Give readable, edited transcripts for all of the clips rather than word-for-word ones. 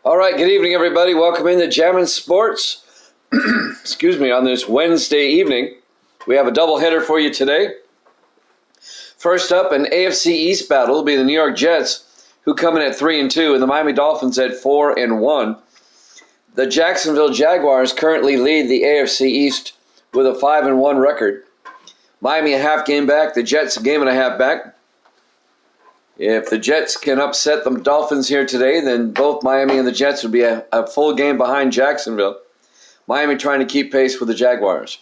All right, good evening, everybody. Welcome into Jammin' Sports. Excuse me, on this Wednesday evening. We have a doubleheader for you today. First up, an AFC East battle will be the New York Jets, who come in at 3-2, and the Miami Dolphins at 4-1. The Jacksonville Jaguars currently lead the AFC East with a 5-1 record. Miami a half game back, the Jets a game and a half back. If the Jets can upset the Dolphins here today, then both Miami and the Jets would be a full game behind Jacksonville. Miami trying to keep pace with the Jaguars.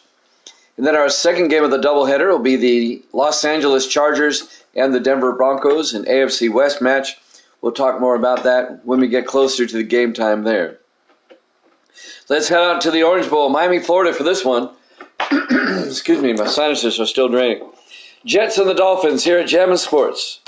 And then our second game of the doubleheader will be the Los Angeles Chargers and the Denver Broncos, an AFC West match. We'll talk more about that when we get closer to the game time there. Let's head out to the Orange Bowl, Miami, Florida for this one. Excuse me, my sinuses are still draining. Jets and the Dolphins here at Jammin' Sports.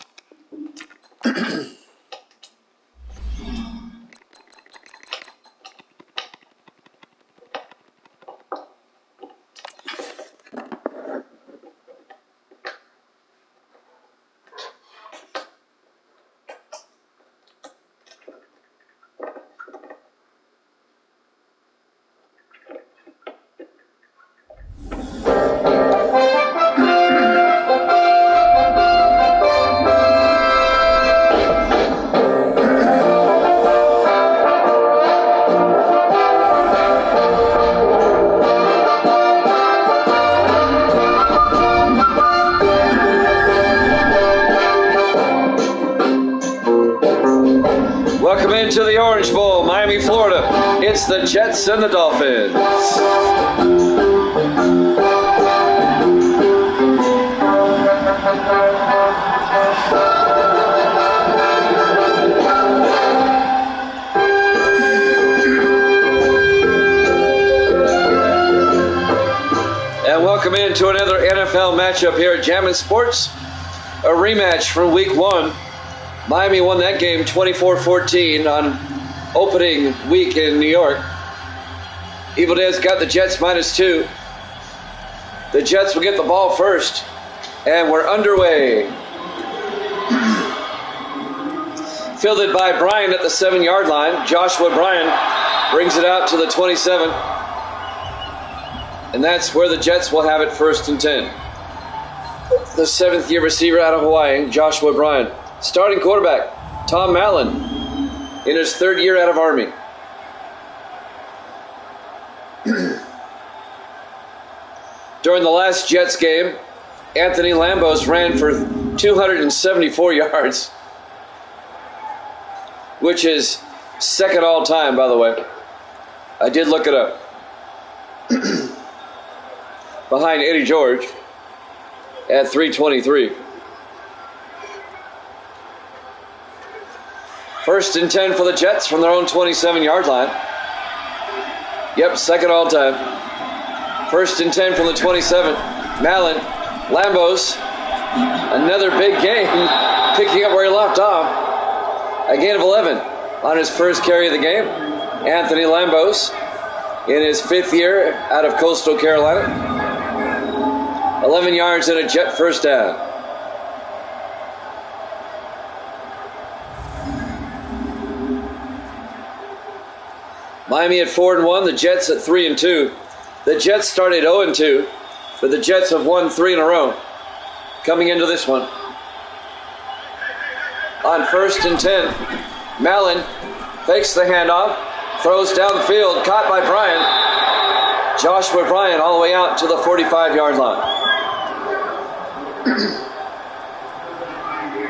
Welcome into the Orange Bowl, Miami, Florida. It's the Jets and the Dolphins. And welcome into another NFL matchup here at Jammin' Sports. A rematch from Week 1. Miami won that game 24-14 on opening week in New York. Evil Dead's got the Jets -2. The Jets will get the ball first, and we're underway. Fielded by Bryan at the 7-yard line. Joshua Bryan brings it out to the 27. And that's where the Jets will have it 1st and 10. The 7th-year receiver out of Hawaii, Joshua Bryan. Starting quarterback, Tom Allen, in his 3rd year out of Army. During the last Jets game, Anthony Lambos ran for 274 yards, which is second all time, by the way. I did look it up. Behind Eddie George at 323. 1st and 10 for the Jets from their own 27-yard line. Yep, second all time. 1st and 10 from the 27. Mallon, Lambos, another big gain, picking up where he left off. A gain of 11 on his first carry of the game. Anthony Lambos in his 5th year out of Coastal Carolina. 11 yards and a Jet first down. Miami at 4-1, the Jets at 3-2. The Jets started 0-2, but the Jets have won 3 in a row coming into this one. On 1st and 10, Mallon fakes the handoff, throws down the field, caught by Bryan. Joshua Bryan all the way out to the 45-yard line.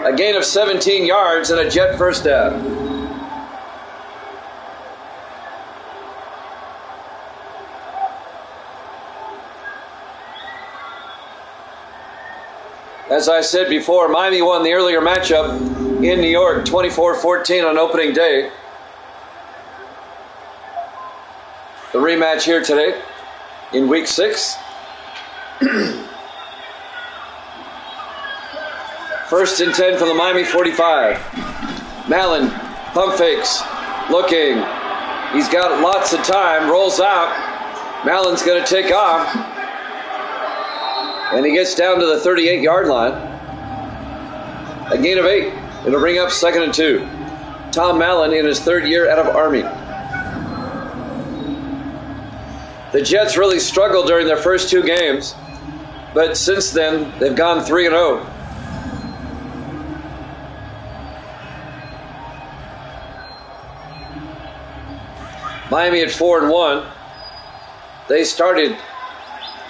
A gain of 17 yards and a Jet first down. As I said before, Miami won the earlier matchup in New York, 24-14 on opening day. The rematch here today in Week 6. 1st and 10 from the Miami 45. Mallon, pump fakes, looking. He's got lots of time, rolls out. Mallon's going to take off. And he gets down to the 38-yard line. A gain of 8. It'll bring up 2nd and 2. Tom Mallon in his third year out of Army. The Jets really struggled during their first two games, but since then they've gone 3-0. Miami at 4-1. They started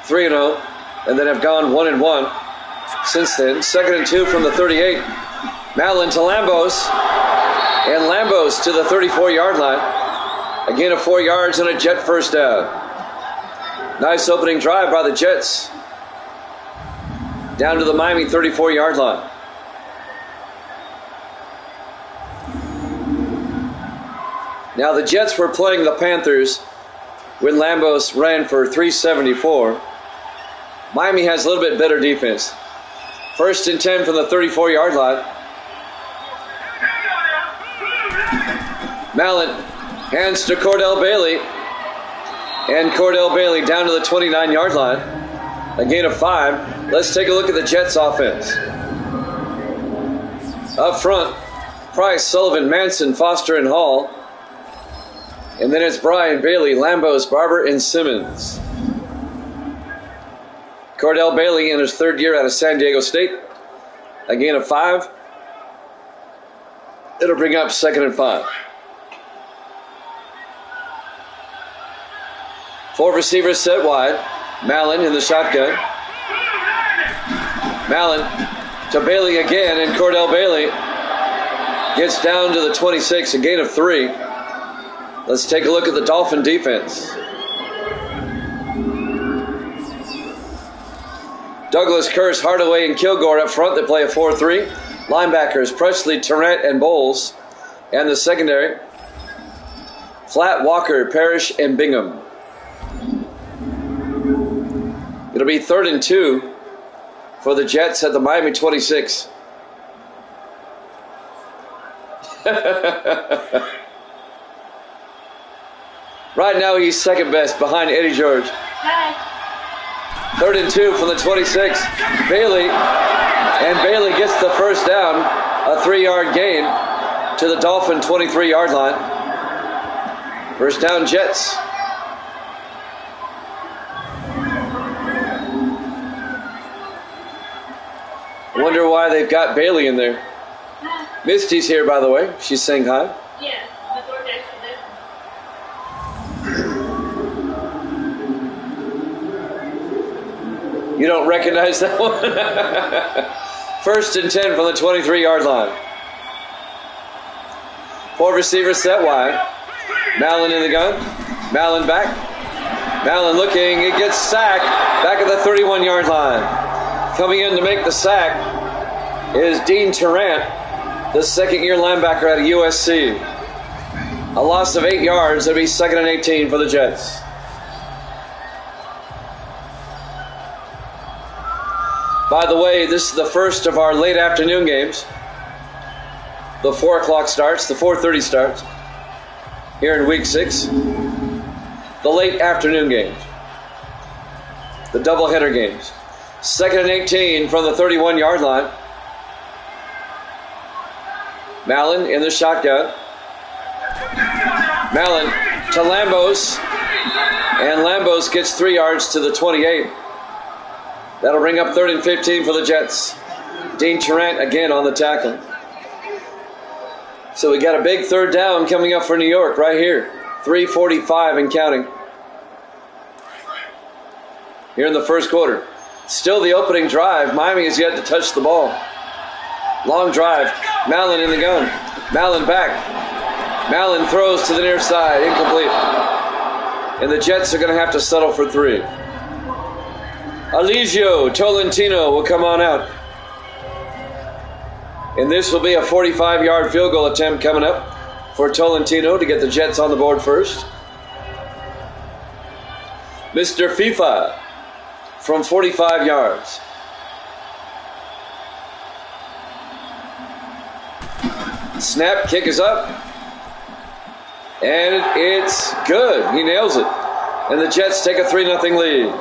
3-0 and then have gone 1-1 since then. 2nd and 2 from the 38. Mallon to Lambos, and Lambos to the 34-yard line. A gain of 4 yards and a Jet first down. Nice opening drive by the Jets. Down to the Miami 34-yard line. Now the Jets were playing the Panthers when Lambos ran for 374. Miami has a little bit better defense. 1st and 10 from the 34-yard line. Mallon hands to Cordell Bailey. And Cordell Bailey down to the 29-yard line. A gain of 5. Let's take a look at the Jets offense. Up front, Price, Sullivan, Manson, Foster, and Hall. And then it's Brian, Bailey, Lambos, Barber, and Simmons. Cordell Bailey in his third year out of San Diego State. A gain of 5. It'll bring up 2nd and 5. 4 receivers set wide. Mallon in the shotgun. Mallon to Bailey again, and Cordell Bailey gets down to the 26, a gain of 3. Let's take a look at the Dolphin defense. Douglas, Curse, Hardaway, and Kilgore up front. They play a 4-3. Linebackers, Presley, Turrett, and Bowles. And the secondary, Flat, Walker, Parrish, and Bingham. It'll be 3rd and 2 for the Jets at the Miami 26. Right now he's second best behind Eddie George. Hi. 3rd and 2 from the 26. Bailey, and Bailey gets the first down. A 3-yard gain to the Dolphin 23-yard line. First down, Jets. Wonder why they've got Bailey in there. Misty's here, by the way. She's saying hi. Yeah, the DoorDash is there. You don't recognize that one? 1st and 10 from the 23-yard line. 4 receivers set wide. Mallon in the gun. Mallon back. Mallon looking. It gets sacked back at the 31-yard line. Coming in to make the sack is Dean Tarrant, the second-year linebacker out of USC. A loss of 8 yards. It'll be 2nd and 18 for the Jets. By the way, this is the first of our late afternoon games. The 4 o'clock starts, the 4:30 starts here in week 6. The late afternoon games. The doubleheader games. 2nd and 18 from the 31-yard line. Mallon in the shotgun. Mallon to Lambos. And Lambos gets 3 yards to the 28. That'll bring up 3rd and 15 for the Jets. Dean Tarrant again on the tackle. So we got a big 3rd down coming up for New York right here. 3:45 and counting. Here in the first quarter. Still the opening drive. Miami has yet to touch the ball. Long drive. Mallon in the gun. Mallon back. Mallon throws to the near side. Incomplete. And the Jets are going to have to settle for 3. Eligio Tolentino will come on out. And this will be a 45-yard field goal attempt coming up for Tolentino to get the Jets on the board first. Mr. FIFA from 45 yards. Snap, kick is up. And it's good. He nails it. And the Jets take a 3-0 lead.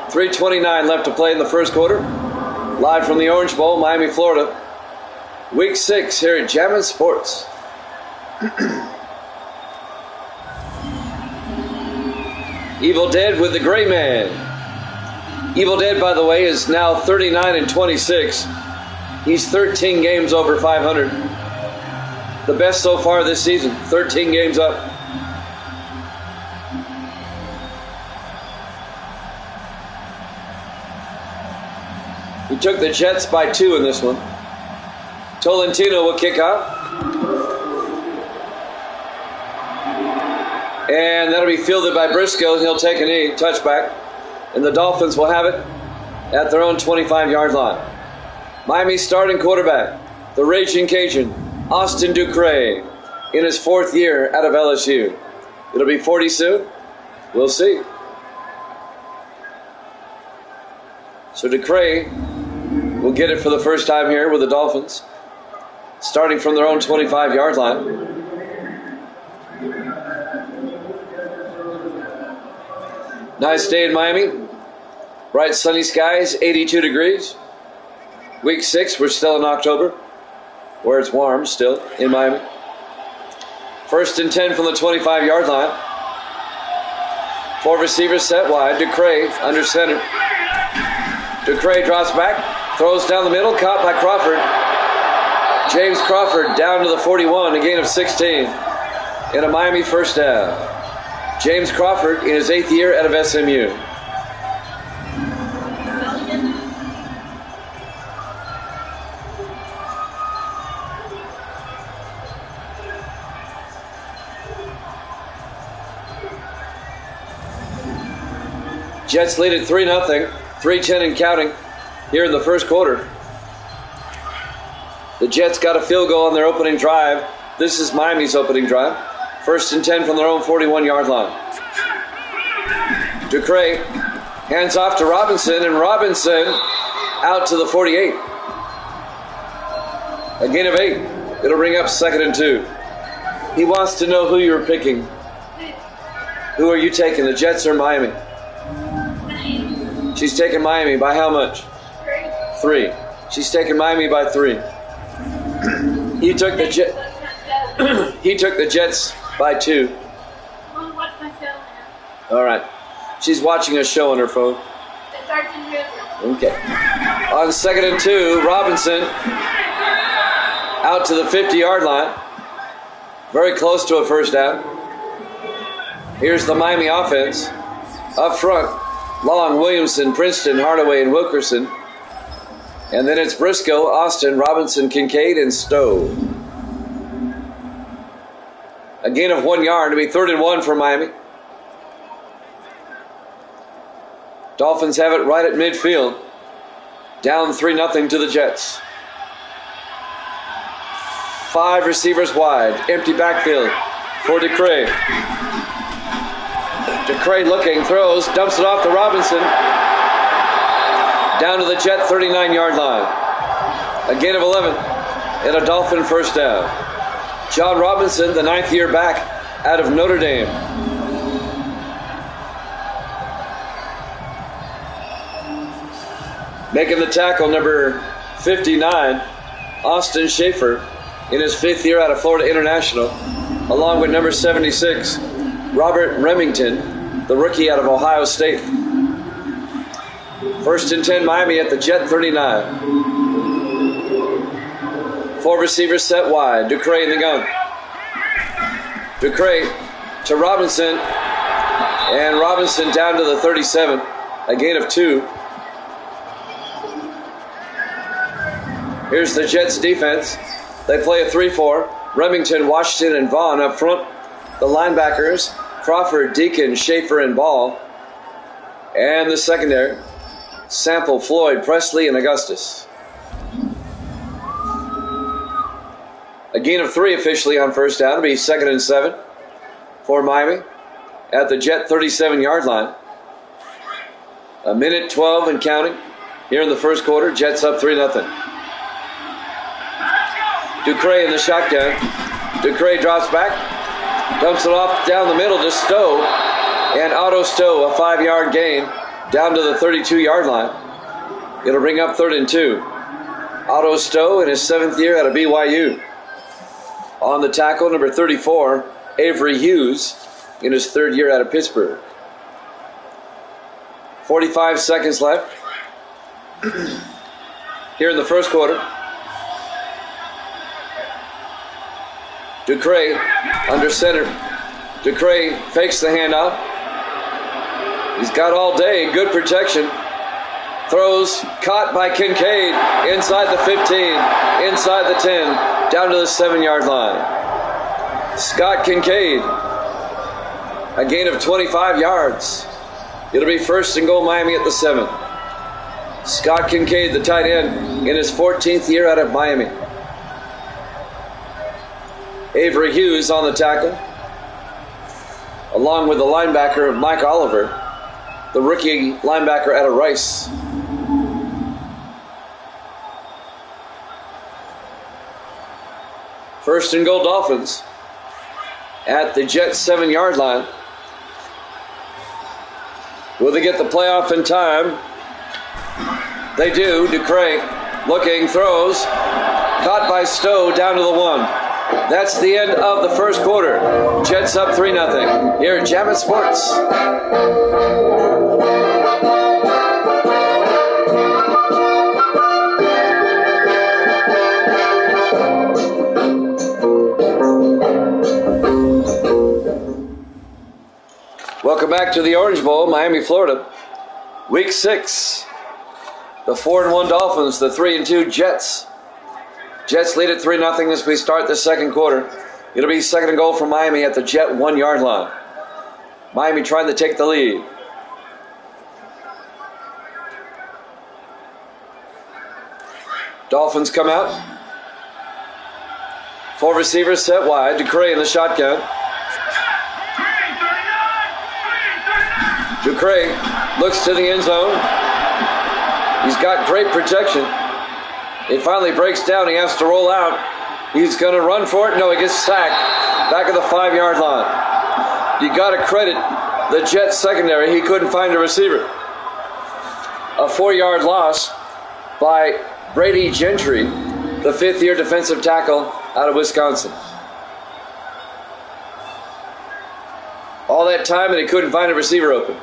3:29 left to play in the first quarter. Live from the Orange Bowl, Miami, Florida. Week 6 here at Jammin' Sports. Evil Dead with the Gray Man. Evil Dead, by the way, is now 39-26. He's 13 games over 500. The best so far this season, 13 games up. He took the Jets by 2 in this one. Tolentino will kick out. And that'll be fielded by Briscoe. He'll take a knee, touchback. And the Dolphins will have it at their own 25-yard line. Miami's starting quarterback, the Raging Cajun, Austin Ducre, in his 4th year out of LSU. It'll be 40 soon. We'll see. So Ducre will get it for the first time here with the Dolphins, starting from their own 25-yard line. Nice day in Miami. Bright sunny skies, 82 degrees. Week 6, we're still in October, where it's warm still in Miami. 1st and 10 from the 25-yard line. 4 receivers set wide. Ducre under center. Ducre drops back, throws down the middle, caught by Crawford. James Crawford down to the 41, a gain of 16. And a Miami first down. James Crawford in his 8th year out of SMU. Jets lead at 3-0, 3:10 and counting here in the first quarter. The Jets got a field goal on their opening drive. This is Miami's opening drive. 1st and 10 from their own 41-yard line. Ducre hands off to Robinson, and Robinson out to the 48. A gain of 8. It'll bring up 2nd and 2. He wants to know who you're picking. Who are you taking, the Jets or Miami? She's taking Miami by how much? 3. She's taking Miami by 3. He took the Jets by 2. All right. She's watching a show on her phone. Okay. On 2nd and 2, Robinson out to the 50-yard line. Very close to a first down. Here's the Miami offense. Up front, Long, Williamson, Princeton, Hardaway, and Wilkerson. And then it's Briscoe, Austin, Robinson, Kincaid, and Stowe. A gain of 1 yard to be 3rd and 1 for Miami. Dolphins have it right at midfield. Down 3-0 to the Jets. 5 receivers wide. Empty backfield for Ducre. Ducre looking, throws, dumps it off to Robinson. Down to the Jet 39-yard line. A gain of 11 and a Dolphin first down. John Robinson, the 9th year back out of Notre Dame. Making the tackle, number 59, Austin Schaefer, in his 5th year out of Florida International, along with number 76, Robert Remington, the rookie out of Ohio State. 1st and 10, Miami at the Jet 39. 4 receivers set wide. Ducre in the gun. Ducre to Robinson, and Robinson down to the 37, a gain of 2. Here's the Jets defense. They play a 3-4. Remington, Washington, and Vaughn up front. The linebackers, Crawford, Deacon, Schaefer, and Ball. And the secondary, Sample, Floyd, Presley, and Augustus. A gain of 3 officially on first down. It'll be 2nd and 7 for Miami at the Jet 37-yard line. 1:12 and counting here in the first quarter. Jets up 3-0. Ducre in the shotgun. Ducre drops back, dumps it off down the middle to Stowe, and Otto Stowe, a 5-yard gain down to the 32-yard line. It'll bring up 3rd and 2. Otto Stowe in his 7th year out of BYU. On the tackle, number 34, Avery Hughes, in his third year out of Pittsburgh. 45 seconds left here in the first quarter. Ducray under center. Ducray fakes the handoff. He's got all day, good protection. Throws, caught by Kincaid, inside the 15, inside the 10, down to the 7-yard line. Scott Kincaid, a gain of 25 yards. It'll be first and goal Miami at the 7. Scott Kincaid, the tight end, in his 14th year out of Miami. Avery Hughes on the tackle, along with the linebacker Mike Oliver, the rookie linebacker out of Rice. First and goal Dolphins at the Jets 7-yard line. Will they get the playoff in time? They do. Ducray looking, throws, caught by Stowe down to the 1. That's the end of the first quarter. Jets up 3-0 here at Jammin' Sports. Welcome back to the Orange Bowl, Miami, Florida. Week 6. The 4-1 Dolphins, the 3-2 Jets. Jets lead at 3-0 as we start the second quarter. It'll be second and goal for Miami at the Jet 1-yard line. Miami trying to take the lead. Dolphins come out. 4 receivers set wide. Ducray in the shotgun. Ducray looks to the end zone. He's got great protection. It finally breaks down. He has to roll out. He's going to run for it. No, he gets sacked back at the 5-yard line. You got to credit the Jets secondary. He couldn't find a receiver. A 4-yard loss by Brady Gentry, the 5th-year defensive tackle out of Wisconsin. All that time and he couldn't find a receiver open.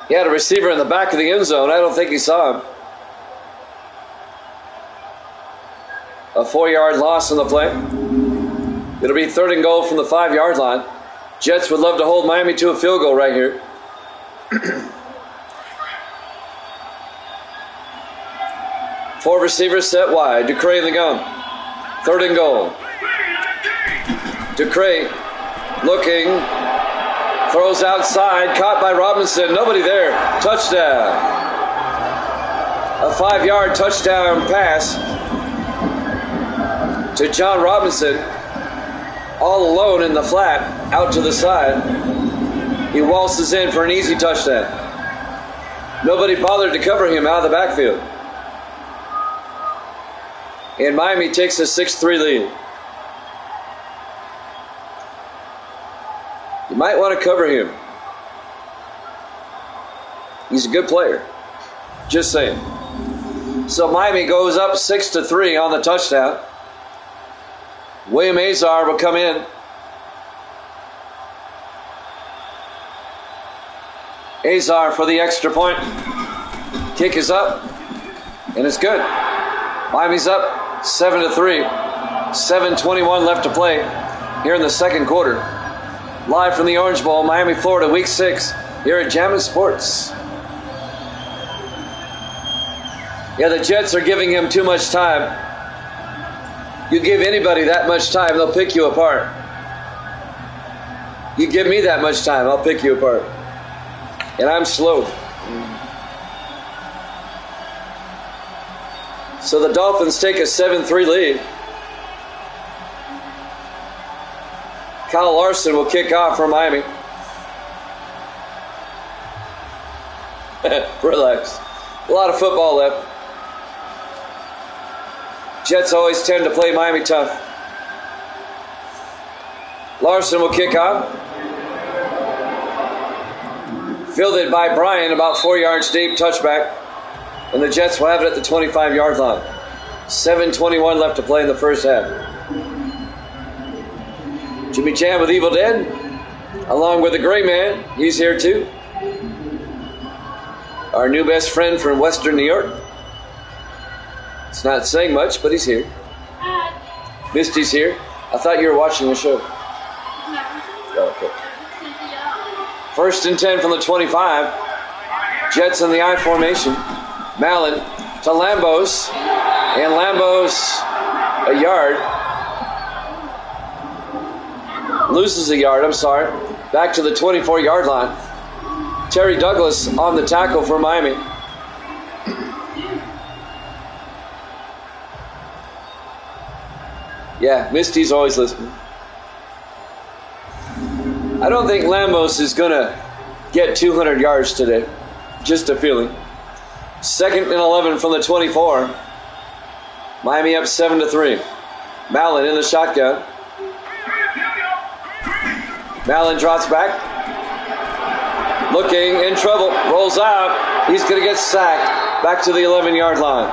He had a receiver in the back of the end zone. I don't think he saw him. A 4-yard loss on the play. It'll be third and goal from the 5-yard line. Jets would love to hold Miami to a field goal right here. Four receivers set wide. Ducray in the gun. Third and goal. Ducray looking. Throws outside. Caught by Robinson. Nobody there. Touchdown. A 5-yard touchdown pass to John Robinson. All alone in the flat. Out to the side. He waltzes in for an easy touchdown. Nobody bothered to cover him out of the backfield. And Miami takes a 6-3 lead. You might want to cover him. He's a good player. Just saying. So Miami goes up 6-3 on the touchdown. William Azar will come in. Azar for the extra point. Kick is up. And it's good. Miami's up 7-3. 7:21 left to play here in the second quarter. Live from the Orange Bowl, Miami, Florida, Week 6, here at Jammin' Sports. Yeah, the Jets are giving him too much time. You give anybody that much time, they'll pick you apart. You give me that much time, I'll pick you apart. And I'm slow. So the Dolphins take a 7-3 lead. Kyle Larson will kick off for Miami. Relax. A lot of football left. Jets always tend to play Miami tough. Larson will kick off. Fielded by Bryan, about 4 yards deep, touchback. And the Jets will have it at the 25-yard line. 7:21 left to play in the first half. Jimmy Jam with Evil Dead, along with the Gray Man. He's here too. Our new best friend from Western New York. It's not saying much, but he's here. Misty's here. I thought you were watching the show. Oh, okay. 1st and 10 from the 25. Jets in the I formation. Mallon to Lambos. And Lambos a yard. Loses a yard, I'm sorry. Back to the 24-yard line. Terry Douglas on the tackle for Miami. Yeah, Misty's always listening. I don't think Lambos is going to get 200 yards today. Just a feeling. 2nd and 11 from the 24. Miami up 7-3. Mallon in the shotgun. Mallon drops back. Looking in trouble. Rolls out. He's going to get sacked. Back to the 11-yard line.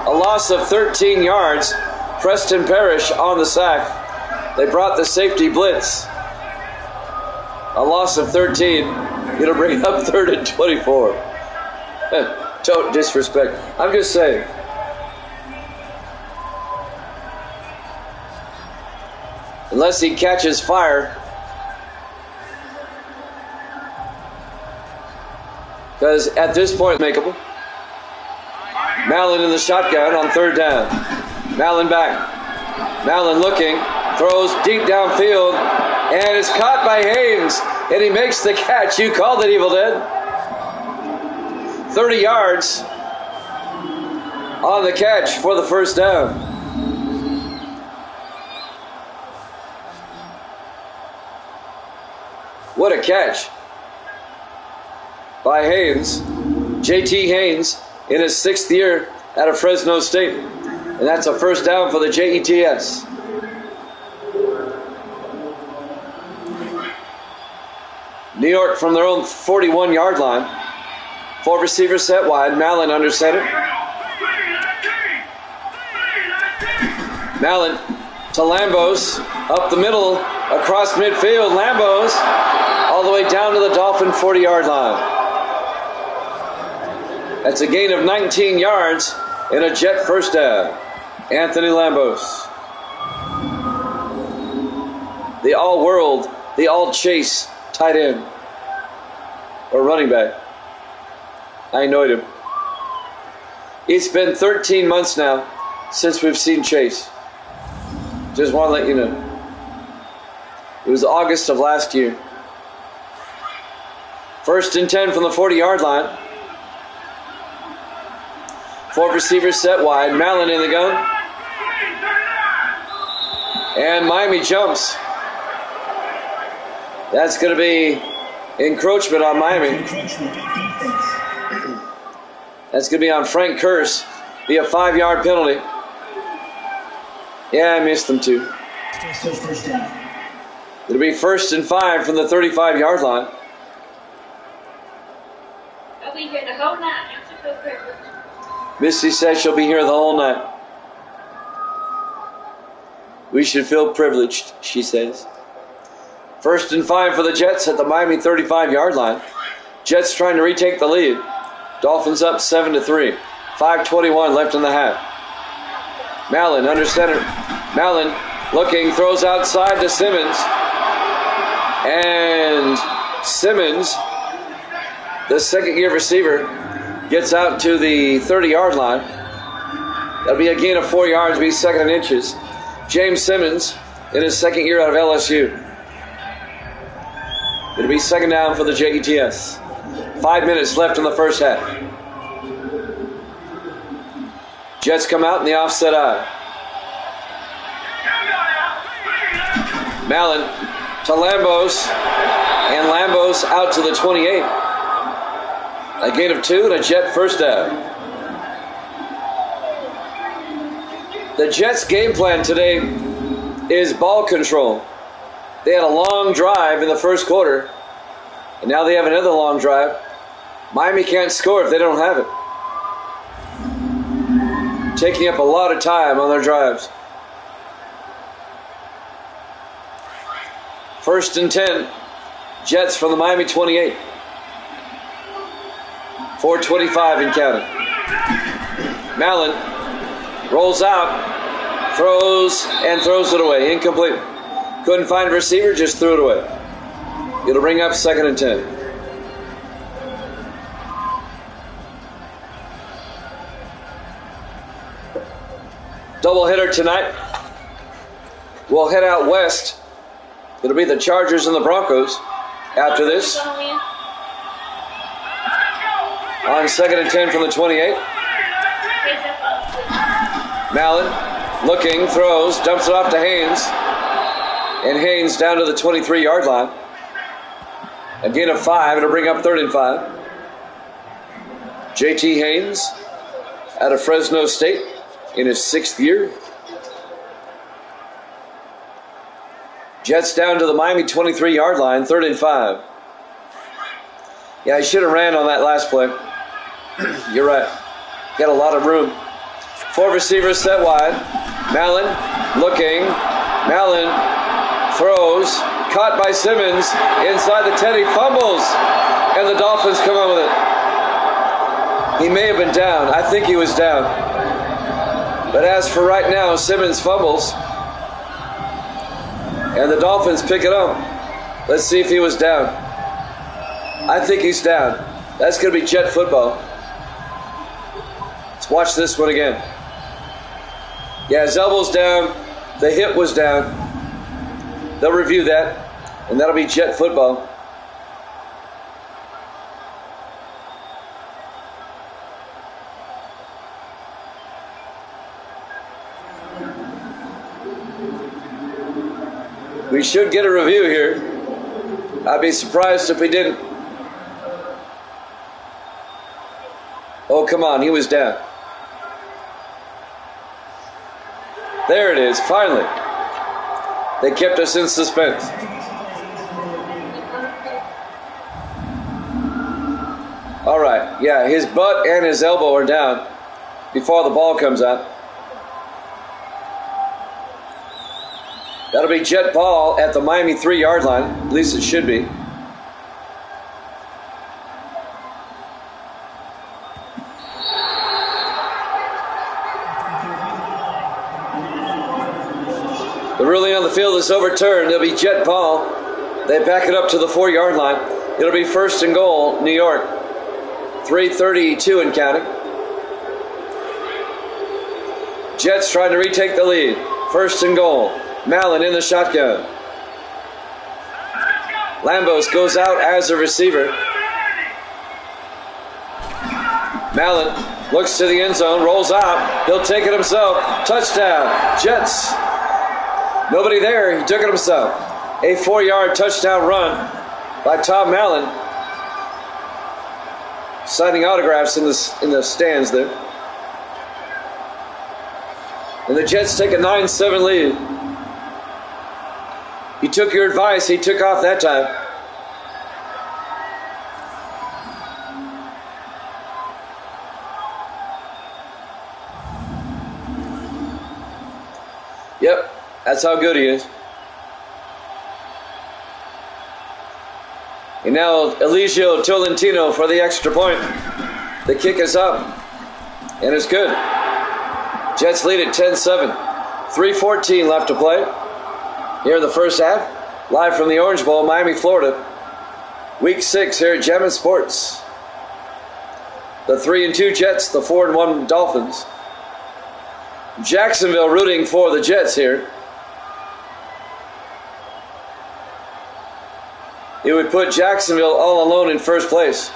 A loss of 13 yards. Preston Parrish on the sack. They brought the safety blitz. A loss of 13. It'll bring up 3rd and 24. Don't disrespect. I'm just saying. Unless he catches fire. Because at this point, makeable. Mallon in the shotgun on 3rd down. Mallon back. Mallon looking. Throws deep downfield. And is caught by Haynes. And he makes the catch. You called it, Evil Dead. 30 yards on the catch for the first down. What a catch by Haynes. JT Haynes in his 6th year out of Fresno State. And that's a first down for the Jets. New York from their own 41-yard line. 4 receivers set wide. Mallon under center. Mallon to Lambos. Up the middle. Across midfield. Lambos all the way down to the Dolphin 40-yard line. That's a gain of 19 yards and a Jet first down. Anthony Lambos. The all-world, the all-chase tight end. Or running back. I annoyed him. It's been 13 months now since we've seen Chase. Just want to let you know. It was August of last year. 1st and 10 from the 40-yard line. 4 receivers set wide. Mallon in the gun. And Miami jumps. That's going to be encroachment on Miami. That's going to be on Frank Curse. Be a 5-yard penalty. Yeah, I missed them too. It'll be 1st and 5 from the 35-yard line. I'll be here the whole night. I'm so privileged. Misty says she'll be here the whole night. We should feel privileged, she says. 1st and 5 for the Jets at the Miami 35-yard line. Jets trying to retake the lead. Dolphins up 7-3. 5:21 left in the half. Mallon under center. Mallon looking, throws outside to Simmons. And Simmons, the 2nd-year receiver, gets out to the 30-yard line. That'll be a gain of 4 yards, be 2nd and inches. James Simmons in his 2nd year out of LSU. It'll be 2nd down for the Jets. 5 minutes left in the first half. Jets come out in the offset eye. Mallon to Lambos. And Lambos out to the 28. A gain of 2 and a Jet first down. The Jets' game plan today is ball control. They had a long drive in the first quarter, And now they have another long drive. Miami can't score if they don't have it. Taking up a lot of time on their drives. 1st and 10. Jets from the Miami 28. 4:25 in counting. Mallon rolls out, throws it away. Incomplete. Couldn't find a receiver, just threw it away. It'll bring up 2nd and 10. Doubleheader tonight. We'll head out west. It'll be the Chargers and the Broncos after this. On 2nd and 10 from the 28. Mallon looking, throws, dumps it off to Haynes. And Haynes down to the 23-yard line. A gain of 5. It'll bring up 3rd and 5. J.T. Haynes out of Fresno State in his 6th year. Jets down to the Miami 23-yard line, 3rd and 5. Yeah, he should have ran on that last play. You're right. Got a lot of room. 4 receivers set wide. Mallon looking. Mallon throws. Caught by Simmons. Inside the 10, he fumbles. And the Dolphins come on with it. He may have been down. I think he was down. But as for right now, Simmons fumbles. And the Dolphins pick it up. Let's see if he was down. I think he's down. That's going to be Jet football. Let's watch this one again. Yeah, his elbow's down. The hip was down. They'll review that. And that'll be Jet football. We should get a review here. I'd be surprised if we didn't. Oh, come on, he was down. There it is, finally. They kept us in suspense. All right, yeah, his butt and his elbow are down before the ball comes out. That'll be Jet ball at the Miami 3-yard line. At least it should be. The ruling on the field is overturned. It'll be Jet ball. They back it up to the 4-yard line. It'll be 1st and goal, New York. 3:32 and counting. Jets trying to retake the lead. 1st and goal. Mallon in the shotgun. Lambos goes out as a receiver. Mallon looks to the end zone, rolls out. He'll take it himself. Touchdown, Jets. Nobody there. He took it himself. A 4-yard touchdown run by Tom Mallon. Signing autographs in the stands there. And the Jets take a 9-7 lead. He took your advice. He took off that time. Yep, that's how good he is. And now Eligio Tolentino for the extra point. The kick is up. And it's good. Jets lead at 10-7. 3:14 left to play. Here in the first half, live from the Orange Bowl, Miami, Florida. Week 6 here at Jammin' Sports. The 3-2 Jets, the 4-1 Dolphins. Jacksonville rooting for the Jets here. It would put Jacksonville all alone in first place.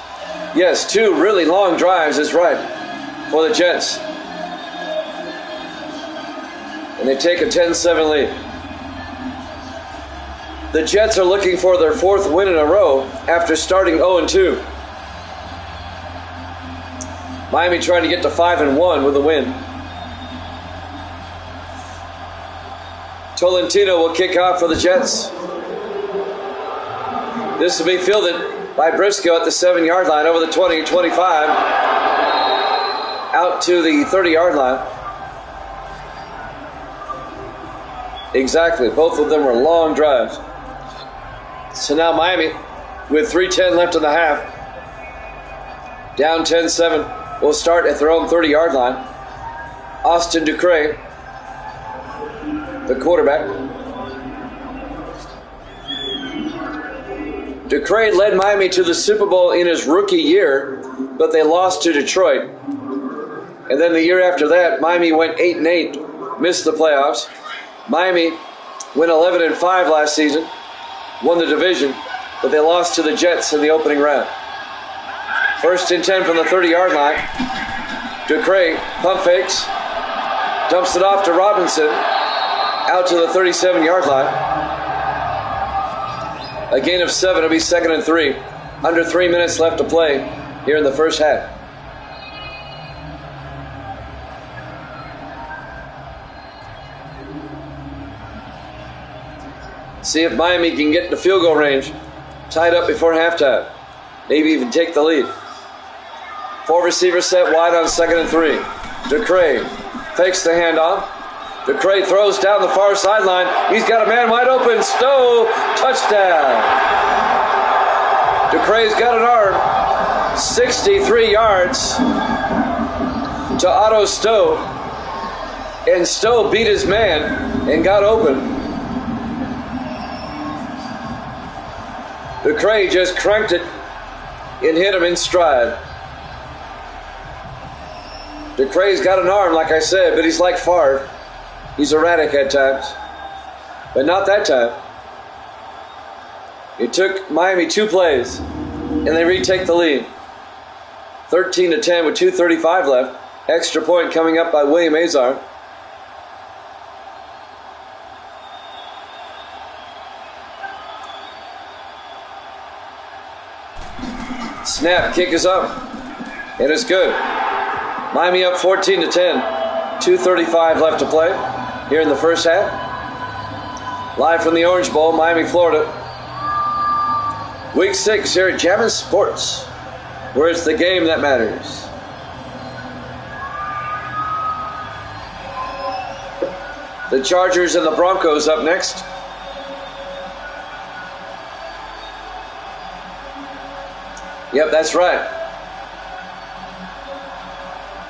Yes, 2 really long drives is right for the Jets. And they take a 10-7 lead. The Jets are looking for their 4th win in a row after starting 0-2. Miami trying to get to 5-1 with a win. Tolentino will kick off for the Jets. This will be fielded by Briscoe at the 7-yard line, over the 20, 25, out to the 30-yard line. Exactly, both of them were long drives. So now Miami, with 3:10 left in the half, down 10-7, will start at their own 30-yard line. Austin Ducre, the quarterback. Ducre led Miami to the Super Bowl in his rookie year, but they lost to Detroit. And then the year after that, Miami went 8-8, missed the playoffs. Miami went 11-5 last season, won the division, but they lost to the Jets in the opening round. 1st and 10 from the 30-yard line. Ducre pump fakes, dumps it off to Robinson, out to the 37-yard line. A gain of 7. It'll be 2nd and 3. Under 3 minutes left to play here in the first half. See if Miami can get to field goal range, tied up before halftime. Maybe even take the lead. 4 receivers set wide on 2nd and 3. Ducre fakes the handoff. Ducre throws down the far sideline. He's got a man wide open. Stowe, touchdown. Ducre's got an arm. 63 yards to Otto Stowe. And Stowe beat his man and got open. Ducre just cranked it and hit him in stride. Ducre's got an arm, like I said, but he's like Favre. He's erratic at times, but not that time. It took Miami 2 plays, and they retake the lead. 13-10 with 2:35 left. Extra point coming up by William Azar. Snap, kick is up, and it's good. Miami up 14-10. 2:35 left to play here in the first half. Live from the Orange Bowl, Miami, Florida. Week 6 here at Jammin' Sports, where it's the game that matters. The Chargers and the Broncos up next. Yep, that's right.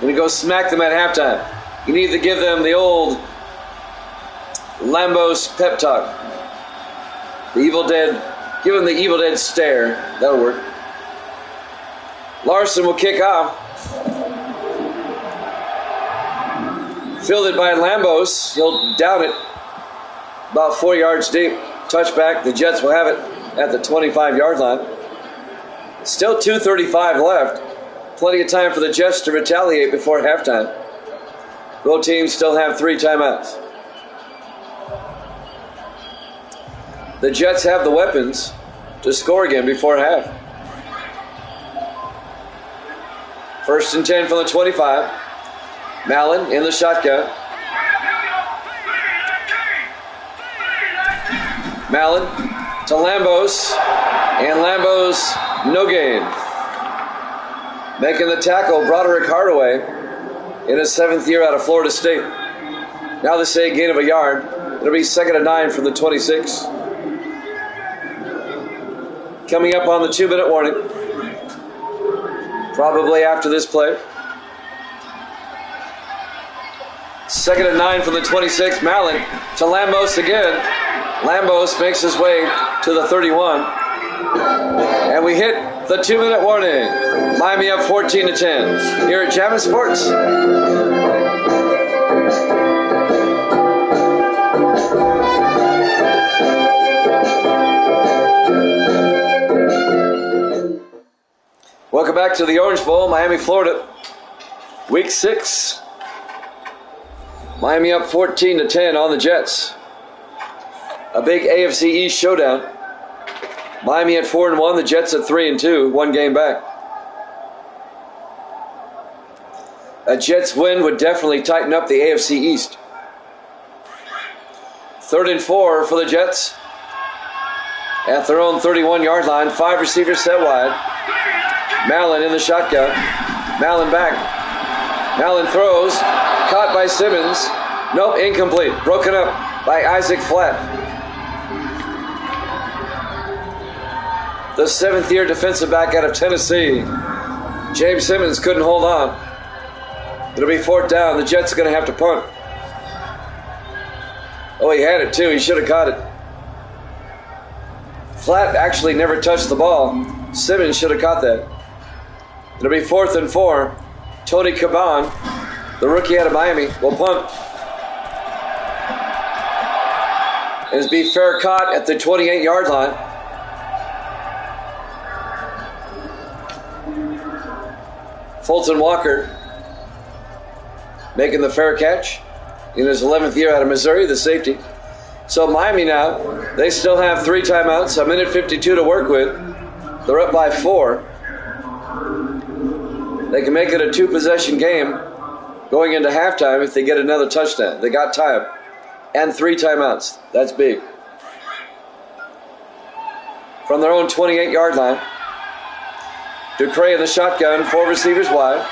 Gonna go smack them at halftime. You need to give them the old Lambeau's pep talk. The Evil Dead. Give them the Evil Dead stare. That'll work. Larson will kick off. Fielded by Lambeau's. He'll down it about 4 yards deep. Touchback. The Jets will have it at the 25-yard line. Still 2:35 left. Plenty of time for the Jets to retaliate before halftime. Both teams still have 3 timeouts. The Jets have the weapons to score again before half. 1st and 10 from the 25. Mallon in the shotgun. Mallon to Lambeau's. And Lambeau's no gain. Making the tackle, Broderick Hardaway in his 7th year out of Florida State. Now they say a gain of a yard. It'll be 2nd and 9 from the 26. Coming up on the 2-minute warning. Probably after this play. 2nd and 9 from the 26. Mallon to Lambos again. Lambos makes his way to the 31. And we hit the 2-minute warning. Miami up 14-10 here at Jammin' Sports. Welcome back to the Orange Bowl, Miami, Florida. Week 6. Miami up 14-10 on the Jets. A big AFC East showdown. Miami at 4-1, the Jets at 3-2, 1 game back. A Jets win would definitely tighten up the AFC East. 3rd and 4 for the Jets. at their own 31-yard line. 5 receivers set wide. Mallon in the shotgun. Mallon back. Mallon throws. Caught by Simmons. Nope, incomplete. Broken up by Isaac Flatt. The 7th-year defensive back out of Tennessee. James Simmons couldn't hold on. It'll be 4th down. The Jets are going to have to punt. Oh, he had it too. He should have caught it. Flatt actually never touched the ball. Simmons should have caught that. It'll be 4th and 4. Tony Caban, the rookie out of Miami, will punt. It'll be fair caught at the 28-yard line. Fulton Walker making the fair catch in his 11th year out of Missouri, the safety. So Miami now, they still have 3 timeouts, 1:52 to work with. They're up by 4. They can make it a 2-possession game going into halftime if they get another touchdown. They got time. And 3 timeouts. That's big. From their own 28-yard line, Ducre in the shotgun, 4 receivers wide.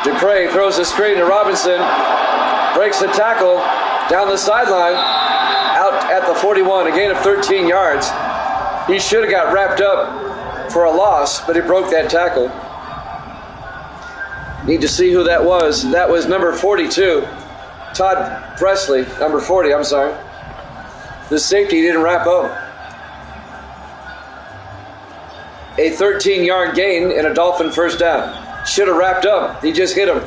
Ducre throws a screen to Robinson, breaks the tackle down the sideline, out at the 41, a gain of 13 yards. He should have got wrapped up for a loss, but he broke that tackle. Need to see who that was. That was number 42, Todd Presley, number 40, I'm sorry. The safety didn't wrap up. A 13-yard gain and a Dolphin first down. Should have wrapped up. He just hit him.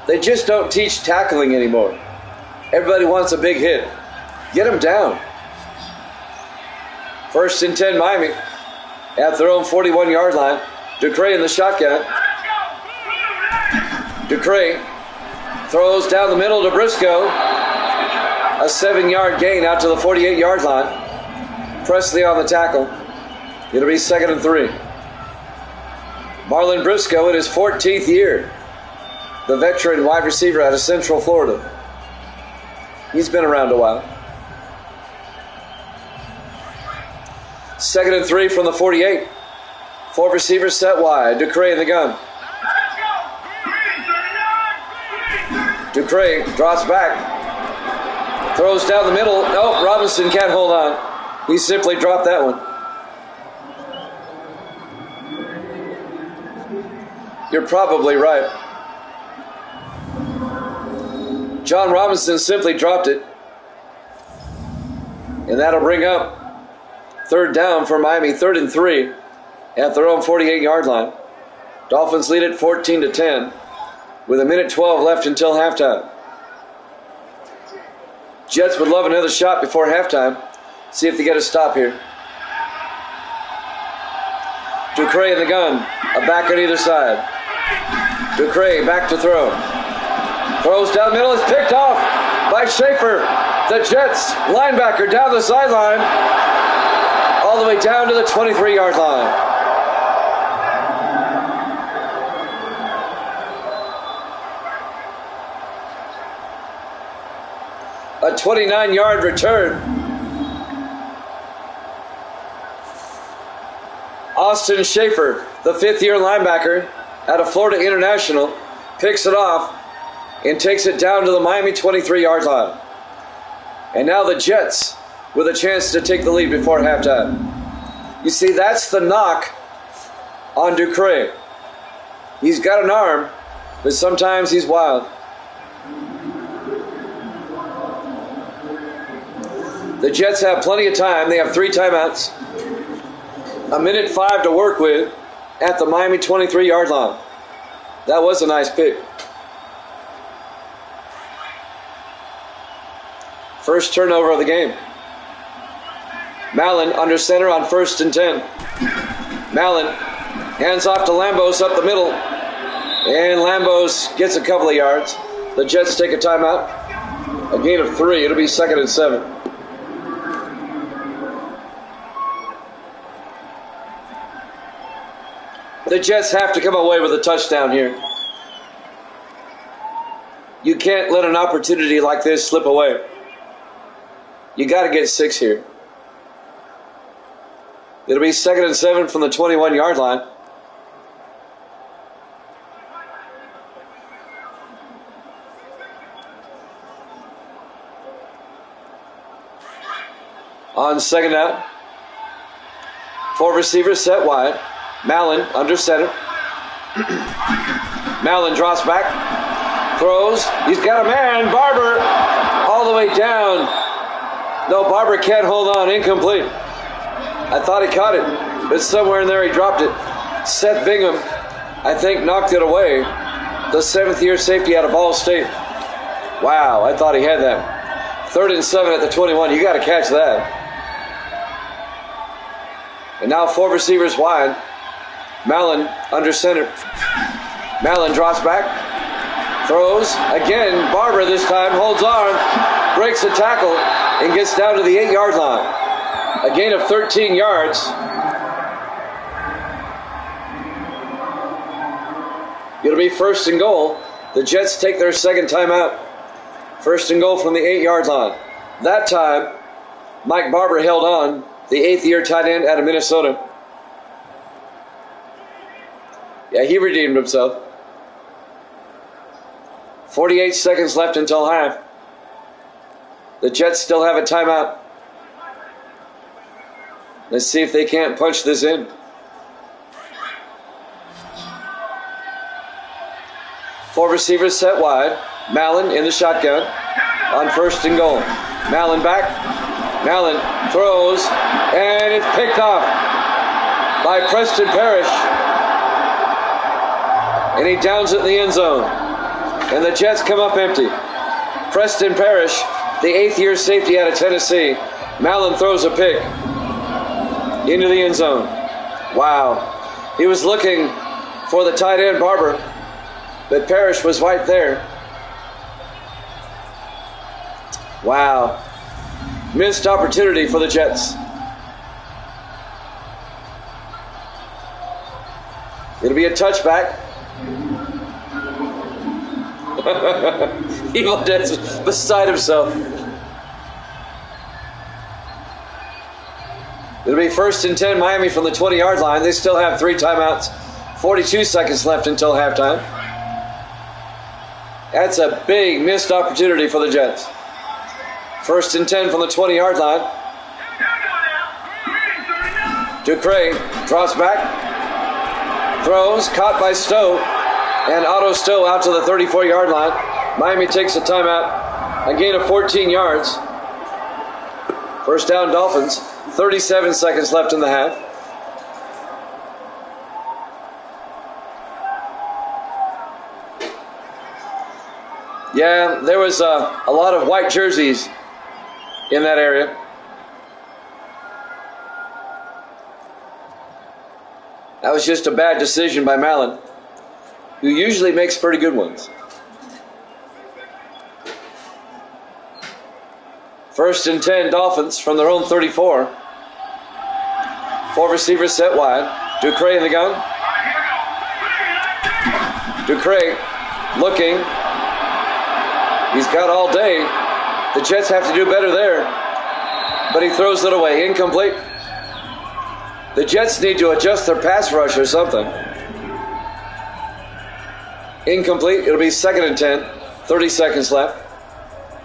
They just don't teach tackling anymore. Everybody wants a big hit. Get him down. 1st and 10 Miami at their own 41-yard line. Ducre in the shotgun. Ducre throws down the middle to Briscoe. A 7-yard gain out to the 48-yard line. Presley on the tackle. It'll be 2nd and 3. Marlon Briscoe in his 14th year. The veteran wide receiver out of Central Florida. He's been around a while. 2nd and 3 from the 48. 4 receivers set wide. Ducre in the gun. Ducre drops back. Throws down the middle. Nope, Robinson can't hold on. He simply dropped that one. You're probably right. John Robinson simply dropped it. And that'll bring up 3rd down for Miami, 3rd and 3 at their own 48-yard line. Dolphins lead it 14-10 with 1:12 left until halftime. Jets would love another shot before halftime. See if they get a stop here. Ducre in the gun, a back on either side. Ducre back to throw. Throws down the middle, is picked off by Schaefer. The Jets linebacker down the sideline, all the way down to the 23-yard line. A 29-yard return. Austin Schaefer, the 5th-year linebacker out of Florida International, picks it off and takes it down to the Miami 23-yard line. And now the Jets with a chance to take the lead before halftime. You see, that's the knock on Ducre. He's got an arm, but sometimes he's wild. The Jets have plenty of time. They have 3 timeouts. 1:05 to work with at the Miami 23-yard line. That was a nice pick. First turnover of the game. Mallon under center on 1st and 10. Mallon hands off to Lambos up the middle. And Lambos gets a couple of yards. The Jets take a timeout. A gain of 3. It'll be 2nd and 7. The Jets have to come away with a touchdown here. You can't let an opportunity like this slip away. You got to get 6 here. It'll be 2nd and 7 from the 21-yard line. On 2nd down, 4 receivers set wide. Mallon under center. Mallon drops back, throws. He's got a man. Barber all the way down. No, Barber can't hold on. Incomplete. I thought he caught it, but somewhere in there he dropped it. Seth Bingham, I think, knocked it away. The 7th-year safety out of Ball State. Wow, I thought he had that. 3rd and 7 at the 21. You got to catch that. And now 4 receivers wide. Mallon under center. Mallon drops back. Throws. Again, Barber this time holds on. Breaks a tackle and gets down to the 8-yard line. A gain of 13 yards. It'll be 1st and goal. The Jets take their 2nd timeout. 1st and goal from the 8-yard line. That time, Mike Barber held on. The 8th-year tight end out of Minnesota. Yeah, he redeemed himself. 48 seconds left until half. The Jets still have a timeout. Let's see if they can't punch this in. Four receivers set wide. Mallon in the shotgun on 1st and goal. Mallon back. Mallon throws, and it's picked off by Preston Parrish. And he downs it in the end zone. And the Jets come up empty. Preston Parrish, the 8th-year safety out of Tennessee. Mallon throws a pick into the end zone. Wow. He was looking for the tight end Barber, but Parrish was right there. Wow. Missed opportunity for the Jets. It'll be a touchback. Evil Dead's beside himself. It'll be 1st and 10, Miami from the 20-yard line. They still have 3 timeouts. 42 seconds left until halftime. That's a big missed opportunity for the Jets. 1st and 10 from the 20-yard line. Ducre drops back. Throws, caught by Stowe. And Otto Stowe out to the 34-yard line. Miami takes a timeout. A gain of 14 yards. 1st down, Dolphins. 37 seconds left in the half. Yeah, there was a lot of white jerseys in that area. That was just a bad decision by Mallon, who usually makes pretty good ones. 1st and 10, Dolphins from their own 34. 4 receivers set wide. Ducre in the gun. Ducre looking. He's got all day. The Jets have to do better there. But he throws it away. Incomplete. The Jets need to adjust their pass rush or something. Incomplete. It'll be 2nd and 10. 30 seconds left.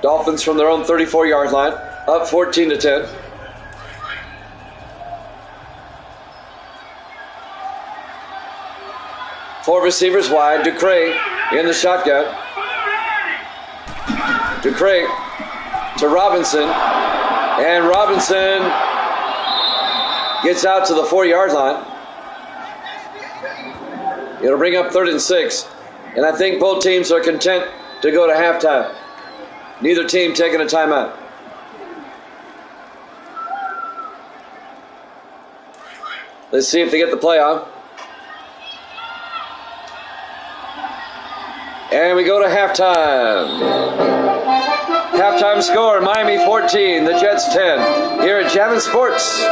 Dolphins from their own 34-yard line. Up 14-10. Four receivers wide. Ducre in the shotgun. Ducre to Robinson. And Robinson gets out to the 4-yard line. It'll bring up 3rd and 6. And I think both teams are content to go to halftime. Neither team taking a timeout. Let's see if they get the play on. And we go to halftime. Halftime score, Miami 14, the Jets 10. Here at Jammin' Sports.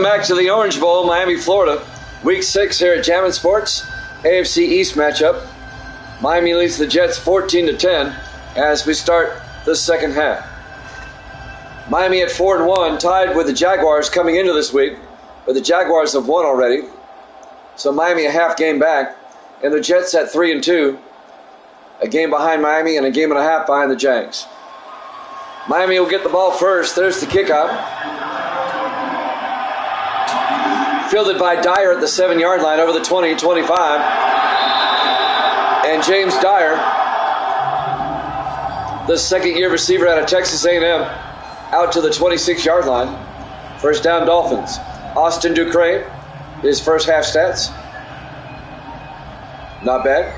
back to the Orange Bowl, Miami, Florida. Week 6 here at Jammin' Sports. AFC East matchup. Miami leads the Jets 14-10 as we start the second half. Miami at 4-1, tied with the Jaguars coming into this week, but the Jaguars have won already. So Miami a half game back, and the Jets at 3-2, a game behind Miami and a game and a half behind the Jags. Miami will get the ball first. There's the kickoff. Fielded by Dyer at the 7-yard line over the 20-25. And James Dyer, the second-year receiver out of Texas A&M, out to the 26-yard line. First down, Dolphins. Austin Ducre, his first half stats. Not bad.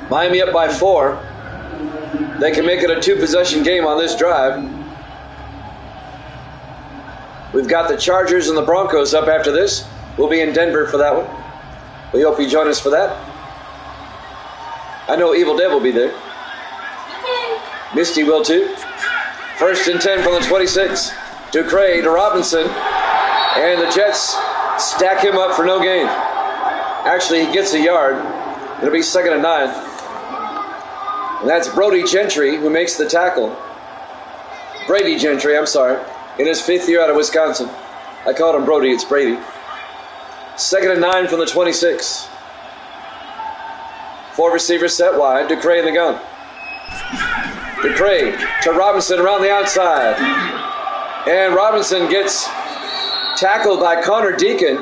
Miami up by 4. They can make it a 2-possession game on this drive. We've got the Chargers and the Broncos up after this. We'll be in Denver for that one. We hope you join us for that. I know Evil Dev will be there. Misty will too. First and 10 from the 26. Ducre to Robinson. And the Jets stack him up for no gain. Actually, he gets a yard. It'll be 2nd and 9. And that's Brody Gentry who makes the tackle. Brady Gentry, I'm sorry. In his 5th year out of Wisconsin. I called him Brody, it's Brady. 2nd and 9 from the 26. 4 receivers set wide. Ducre in the gun. Ducre to Robinson around the outside. And Robinson gets tackled by Connor Deacon.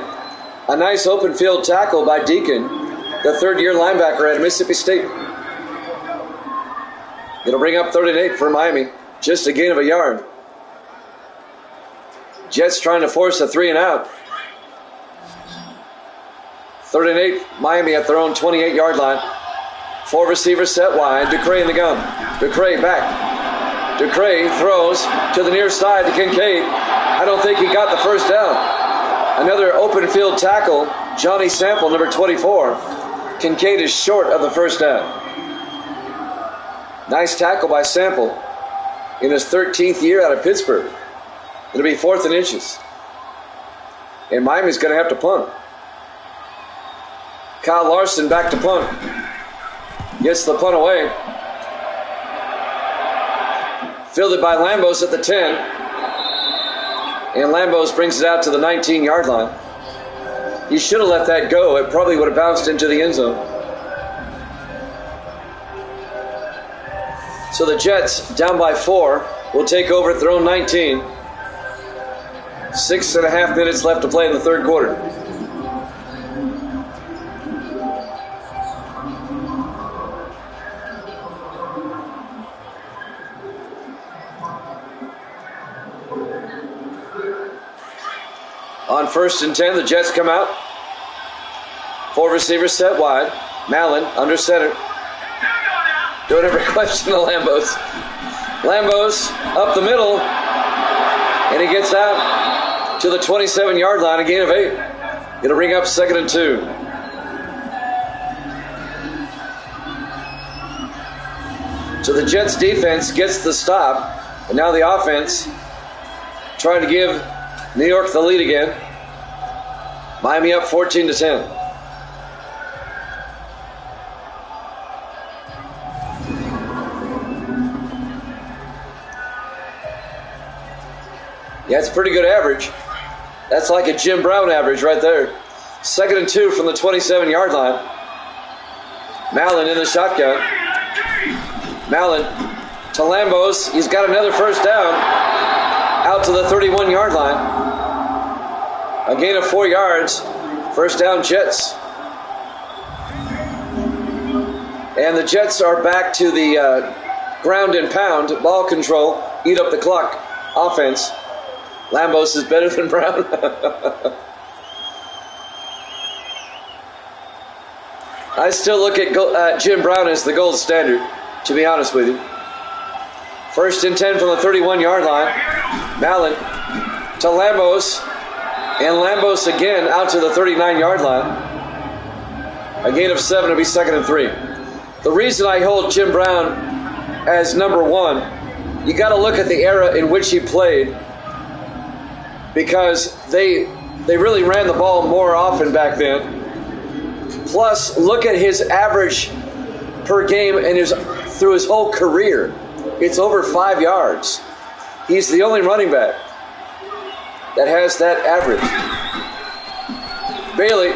A nice open field tackle by Deacon, the 3rd-year linebacker at Mississippi State. It'll bring up 3rd and 8 for Miami. Just a gain of a yard. Jets trying to force a 3-and-out. 3rd and 8, Miami at their own 28-yard line. 4 receivers set wide. Ducre in the gun. Ducre back. Ducre throws to the near side to Kincaid. I don't think he got the first down. Another open field tackle. Johnny Sample, number 24. Kincaid is short of the first down. Nice tackle by Sample in his 13th year out of Pittsburgh. It'll be 4th and inches. And Miami's going to have to punt. Kyle Larson back to punt. Gets the punt away. Fielded by Lambos at the 10. And Lambos brings it out to the 19-yard line. He should have let that go. It probably would have bounced into the end zone. So the Jets, down by 4, will take over at their own 19. 6.5 minutes left to play in the 3rd quarter. On 1st and 10, the Jets come out. 4 receivers set wide. Mallon under center. Don't ever question the Lambos. Lambos up the middle. And he gets out to the 27-yard line, a gain of 8. It'll bring up 2nd and 2. So the Jets defense gets the stop. And now the offense trying to give New York the lead again. Miami up 14-10. Yeah, it's a pretty good average. That's like a Jim Brown average right there. 2nd and 2 from the 27-yard line. Mallon in the shotgun. Mallon to Lambos. He's got another first down. Out to the 31-yard line. A gain of 4 yards. First down, Jets. And the Jets are back to the ground and pound, ball control, eat up the clock offense. Lambos is better than Brown. I still look at Jim Brown as the gold standard, to be honest with you. 1st and 10 from the 31-yard line. Mallon to Lambos. And Lambos again out to the 39-yard line. A gain of 7 to be 2nd and 3. The reason I hold Jim Brown as number 1 you got to look at the era in which he played, because they really ran the ball more often back then. Plus, look at his average per game and through his whole career. It's over 5 yards. He's the only running back that has that average. Bailey,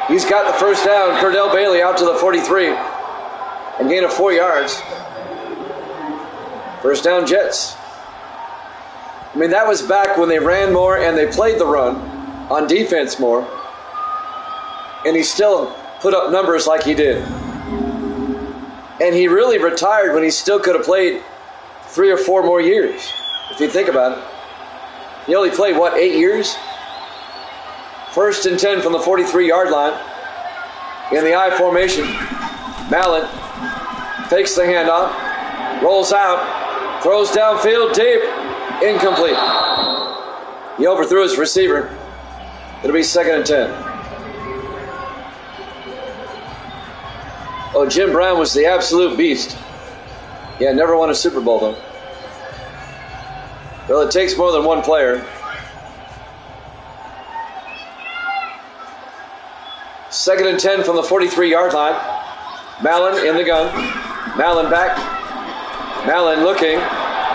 he's got the first down. Cordell Bailey out to the 43. A gain of 4 yards. First down, Jets. I mean, that was back when they ran more and they played the run on defense more. And he still put up numbers like he did. And he really retired when he still could have played 3 or 4 more years, if you think about it. He only played, 8 years? First and 10 from the 43-yard line. In the I formation, Mallon takes the handoff, rolls out, throws downfield deep, incomplete. He overthrew his receiver. It'll be 2nd and 10. Oh, Jim Brown was the absolute beast. Yeah, never won a Super Bowl, though. Well, it takes more than one player. 2nd and 10 from the 43-yard line. Mallon in the gun. Mallon back. Mallon looking.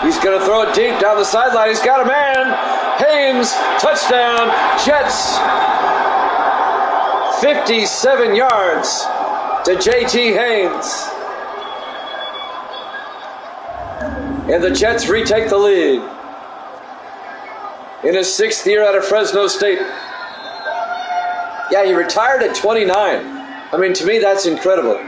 He's going to throw it deep down the sideline. He's got a man. Haynes, touchdown, Jets. 57 yards to J.T. Haynes. And the Jets retake the lead. In his 6th year out of Fresno State. Yeah, he retired at 29. I mean, to me, that's incredible.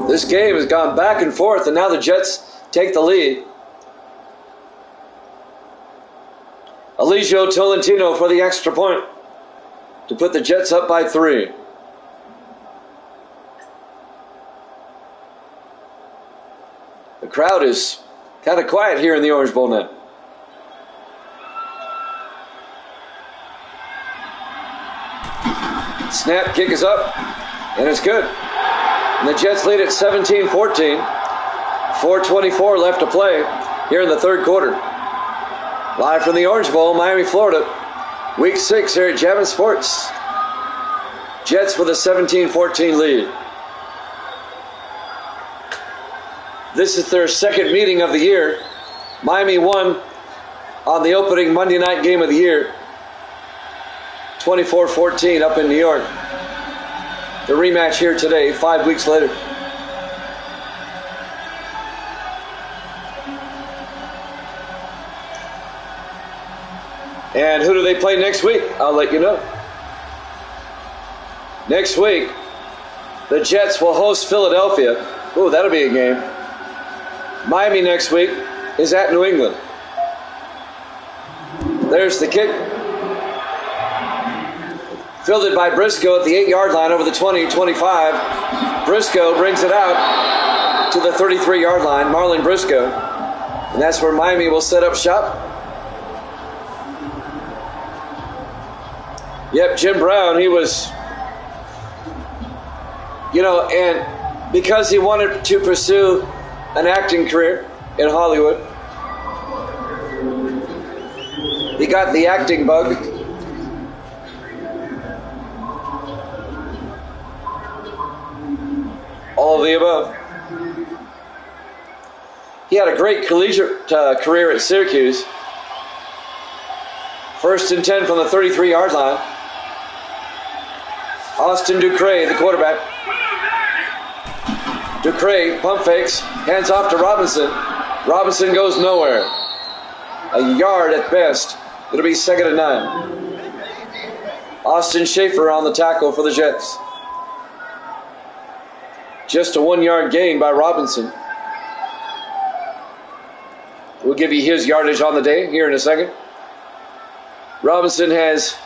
This game has gone back and forth, and now the Jets take the lead. Eligio Tolentino for the extra point to put the Jets up by 3. The crowd is kind of quiet here in the Orange Bowl now. Snap, kick is up, and it's good. And the Jets lead at 17-14. 4:24 left to play here in the 3rd quarter. Live from the Orange Bowl, Miami, Florida. Week 6 here at Jammin' Sports. Jets with a 17-14 lead. This is their 2nd meeting of the year. Miami won on the opening Monday night game of the year. 24-14 up in New York. The rematch here today, 5 weeks later. And who do they play next week? I'll let you know. Next week, the Jets will host Philadelphia. Ooh, that'll be a game. Miami next week is at New England. There's the kick. Fielded by Briscoe at the 8-yard line over the 20-25. Briscoe brings it out to the 33-yard line, Marlon Briscoe. And that's where Miami will set up shop. Yep, Jim Brown, he was, and because he wanted to pursue an acting career in Hollywood, he got the acting bug. All of the above. He had a great collegiate career at Syracuse. 1st and 10 from the 33-yard line. Austin Ducre, the quarterback. Ducre pump fakes, hands off to Robinson. Robinson goes nowhere. A yard at best. It'll be 2nd and 9. Austin Schaefer on the tackle for the Jets. Just a 1-yard gain by Robinson. We'll give you his yardage on the day here in a second. Robinson has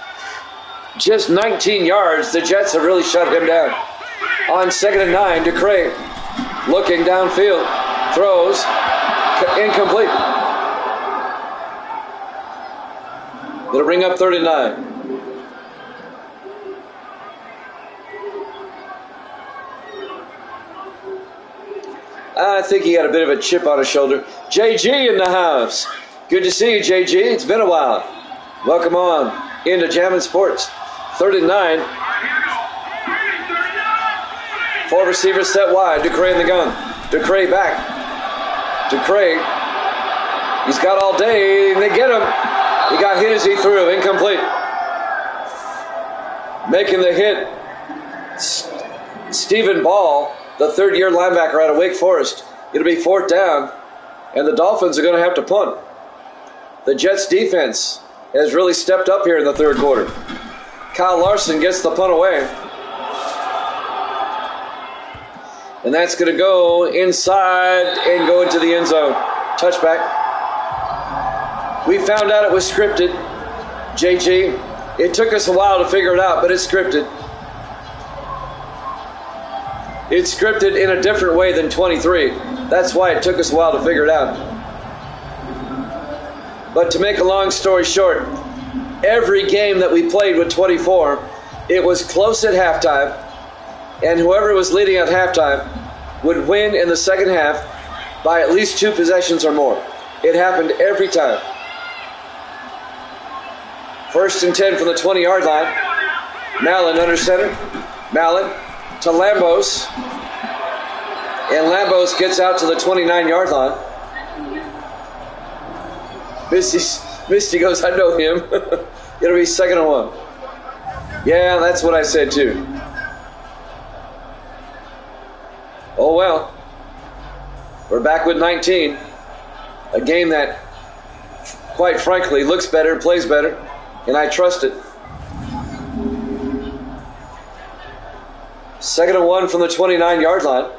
just 19 yards. The Jets have really shut him down. On 2nd and 9, Ducre looking downfield. Throws. Incomplete. It'll bring up 3rd and 9. think he had a bit of a chip on his shoulder. JG in the house. Good to see you, JG. It's been a while. Welcome on into Jammin' Sports. 3rd and 9. 4 receivers set wide. Ducray in the gun. Ducray back. Ducray. He's got all day, and they get him. He got hit as he threw. Incomplete. Making the hit, Stephen Ball, the third-year linebacker out of Wake Forest. It'll be 4th down, and the Dolphins are going to have to punt. The Jets' defense has really stepped up here in the third quarter. Kyle Larson gets the punt away. And that's going to go inside and go into the end zone. Touchback. We found out it was scripted, JG. It took us a while to figure it out, but it's scripted. It's scripted in a different way than 23. That's why it took us a while to figure it out. But to make a long story short, every game that we played with 24, it was close at halftime, and whoever was leading at halftime would win in the second half by at least 2 possessions or more. It happened every time. 1st and 10 from the 20-yard line. Mallon under center. Mallon to Lambos. And Lambos gets out to the 29-yard line. Misty goes, I know him. It'll be 2nd and 1. Yeah, that's what I said too. Oh well. We're back with 19. A game that, quite frankly, looks better, plays better, and I trust it. 2nd and 1 from the 29-yard line.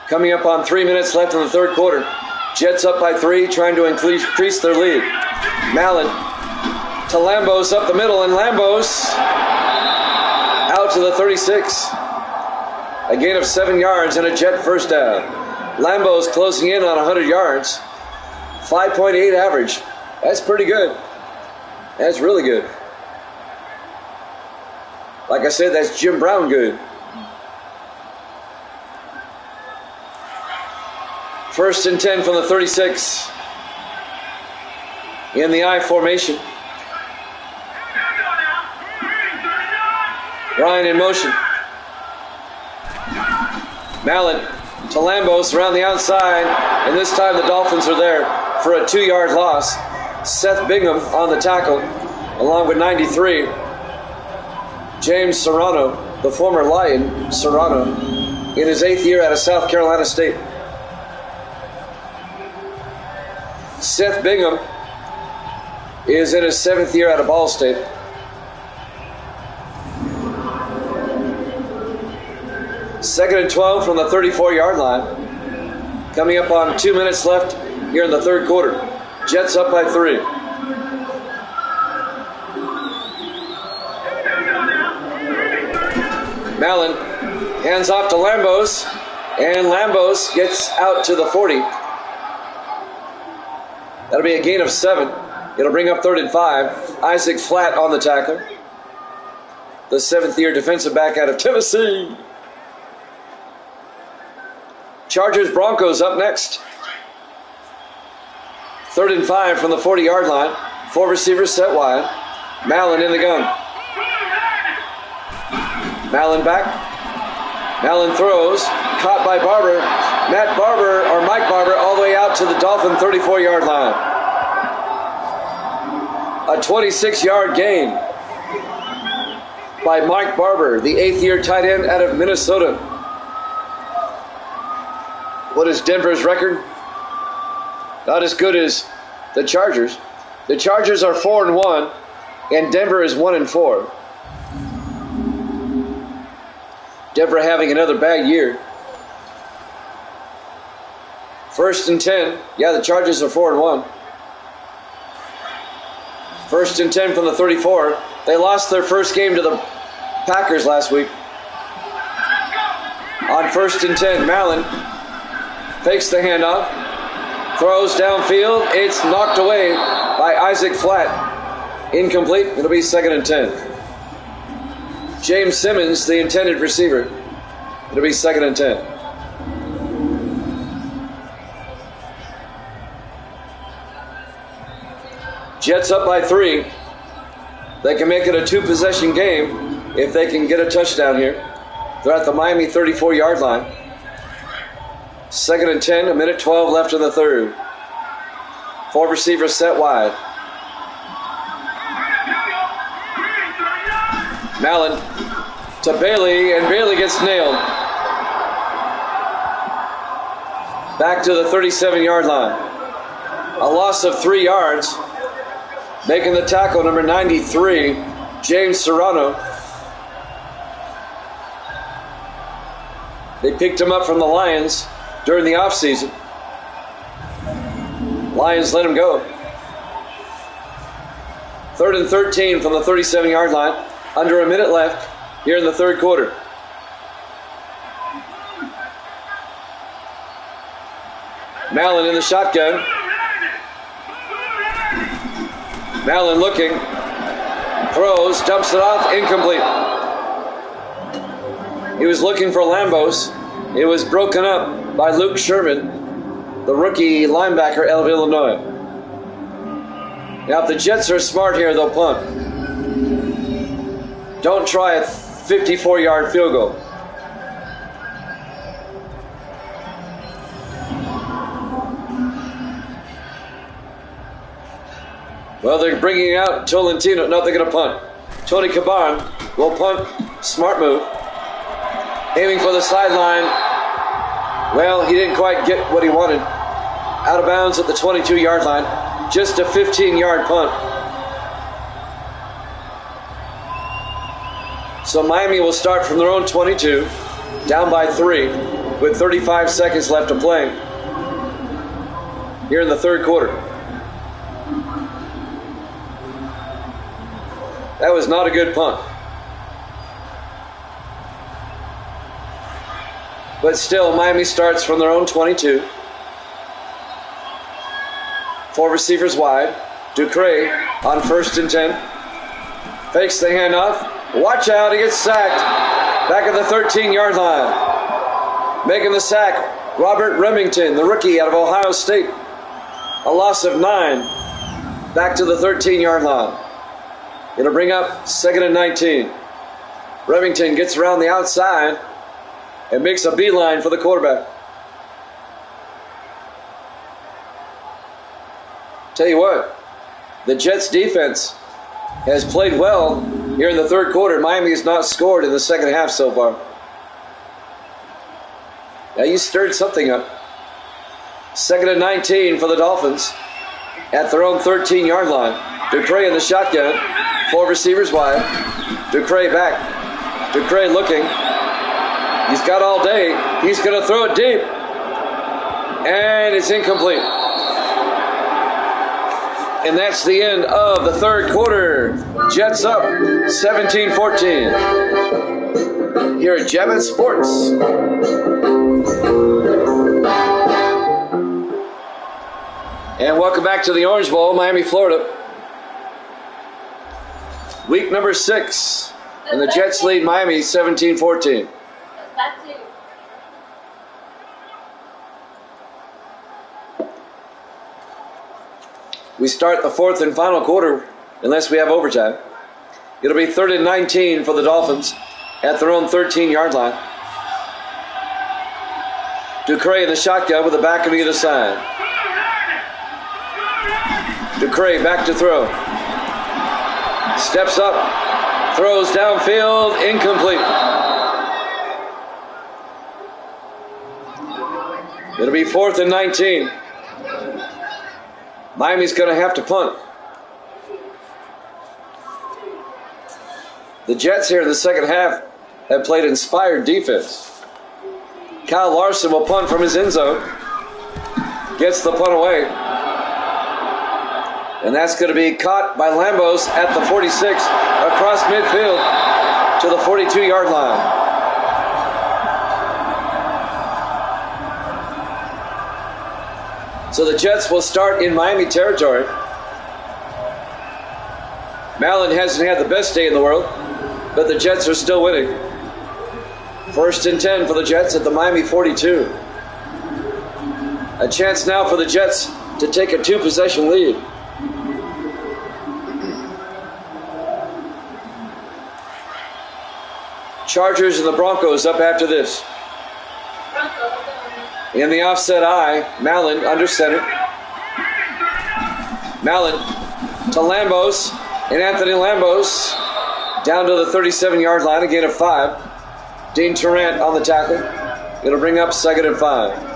Coming up on 3 minutes left in the third quarter. Jets up by 3, trying to increase their lead. Mallon to Lambos up the middle, and Lambos out to the 36. A gain of 7 yards and a Jet first down. Lambos closing in on 100 yards. 5.8 average. That's pretty good. That's really good. Like I said, that's Jim Brown good. 1st and 10 from the 36. In the I formation. Ryan in motion. Mallon to Lambos around the outside, and this time the Dolphins are there for a 2-yard loss. Seth Bingham on the tackle, along with 93. James Serrano, the former Lion Serrano, in his 8th year out of South Carolina State. Seth Bingham is in his 7th year out of Ball State. Second and 12 from the 34-yard line. Coming up on 2 minutes left here in the third quarter. Jets up by 3. Mallon hands off to Lambos, and Lambos gets out to the 40. That'll be a gain of 7. It'll bring up 3rd and 5. Isaac Flatt on the tackle. The 7th-year defensive back out of Tennessee. Chargers Broncos up next. 3rd and 5 from the 40-yard line. 4 receivers set wide. Mallon in the gun. Mallon back. Mallon throws. Caught by Barber. Mike Barber all the way out to the Dolphin 34-yard line. A 26-yard gain by Mike Barber, the 8th-year tight end out of Minnesota. What is Denver's record? Not as good as the Chargers. The Chargers are 4-1, and Denver is 1-4. Denver having another bad year. 1st and 10. Yeah, the Chargers are 4-1. 1st and 10 from the 34. They lost their first game to the Packers last week. On 1st and 10, Mallon fakes the handoff, throws downfield. It's knocked away by Isaac Flatt. Incomplete. It'll be 2nd and 10. James Simmons, the intended receiver. It'll be 2nd and 10. Jets up by 3. They can make it a 2-possession game if they can get a touchdown here. They're at the Miami 34-yard line. 2nd and 10, 1:12 left in the third. 4 receivers set wide. Mallon to Bailey, and Bailey gets nailed. Back to the 37-yard line. A loss of 3 yards. Making the tackle, number 93, James Serrano. They picked him up from the Lions during the offseason. Lions let him go. 3rd and 13 from the 37-yard line. Under a minute left here in the third quarter. Mallon in the shotgun. Mallon looking. Throws, dumps it off, incomplete. He was looking for Lambos. It was broken up by Luke Sherman, the rookie linebacker out of Illinois. Now, if the Jets are smart here, they'll punt. Don't try a 54-yard field goal. Well, they're bringing out Tolentino. No, they're going to punt. Tony Caban will punt. Smart move. Aiming for the sideline. Well, he didn't quite get what he wanted. Out of bounds at the 22-yard line. Just a 15-yard punt. So Miami will start from their own 22, down by 3, with 35 seconds left to play here in the third quarter. That was not a good punt. But still, Miami starts from their own 22. 4 receivers wide. Ducre on 1st and 10. Fakes the handoff. Watch out, he gets sacked. Back at the 13-yard line. Making the sack, Robert Remington, the rookie out of Ohio State. A loss of 9. Back to the 13-yard line. It'll bring up 2nd and 19. Remington gets around the outside and makes a beeline for the quarterback. Tell you what, the Jets defense has played well here in the third quarter. Miami has not scored in the second half so far. Now you stirred something up. 2nd and 19 for the Dolphins at their own 13-yard line. Ducre in the shotgun. 4 receivers wide. Ducre back. Ducre looking. He's got all day. He's going to throw it deep. And it's incomplete. And that's the end of the third quarter. Jets up 17-14. Here at Jammin' Sports. And welcome back to the Orange Bowl, Miami, Florida. Week number 6. And the Jets lead Miami 17-14. We start the fourth and final quarter unless we have overtime. It'll be 3rd and 19 for the Dolphins at their own 13-yard line. Ducre in the shotgun with the back of either side. Ducre back to throw. Steps up. Throws downfield. Incomplete. It'll be 4th and 19. Miami's going to have to punt. The Jets here in the second half have played inspired defense. Kyle Larson will punt from his end zone. Gets the punt away. And that's going to be caught by Lambos at the 46 across midfield to the 42-yard line. So the Jets will start in Miami territory. Mallon hasn't had the best day in the world. but the Jets are still winning. 1st and 10 for the Jets at the Miami 42. A chance now for the Jets to take a 2-possession lead. Chargers and the Broncos up after this. In the offset eye, Mallon under center. Mallon to Lambos, and Anthony Lambos down to the 37-yard line, a gain of 5. Dean Tarrant on the tackle. It'll bring up 2nd and 5.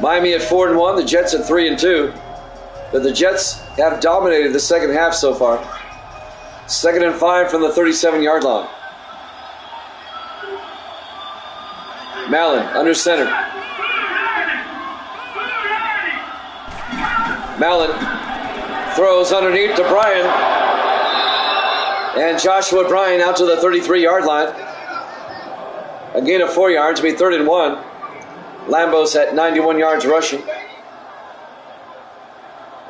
Miami at 4-1, the Jets at 3-2. But the Jets have dominated the second half so far. 2nd and 5 from the 37-yard line. Mallon under center. Mallon throws underneath to Bryan. And Joshua Bryan out to the 33-yard line. A gain of 4 yards, be 3rd and 1. Lambos at 91 yards rushing.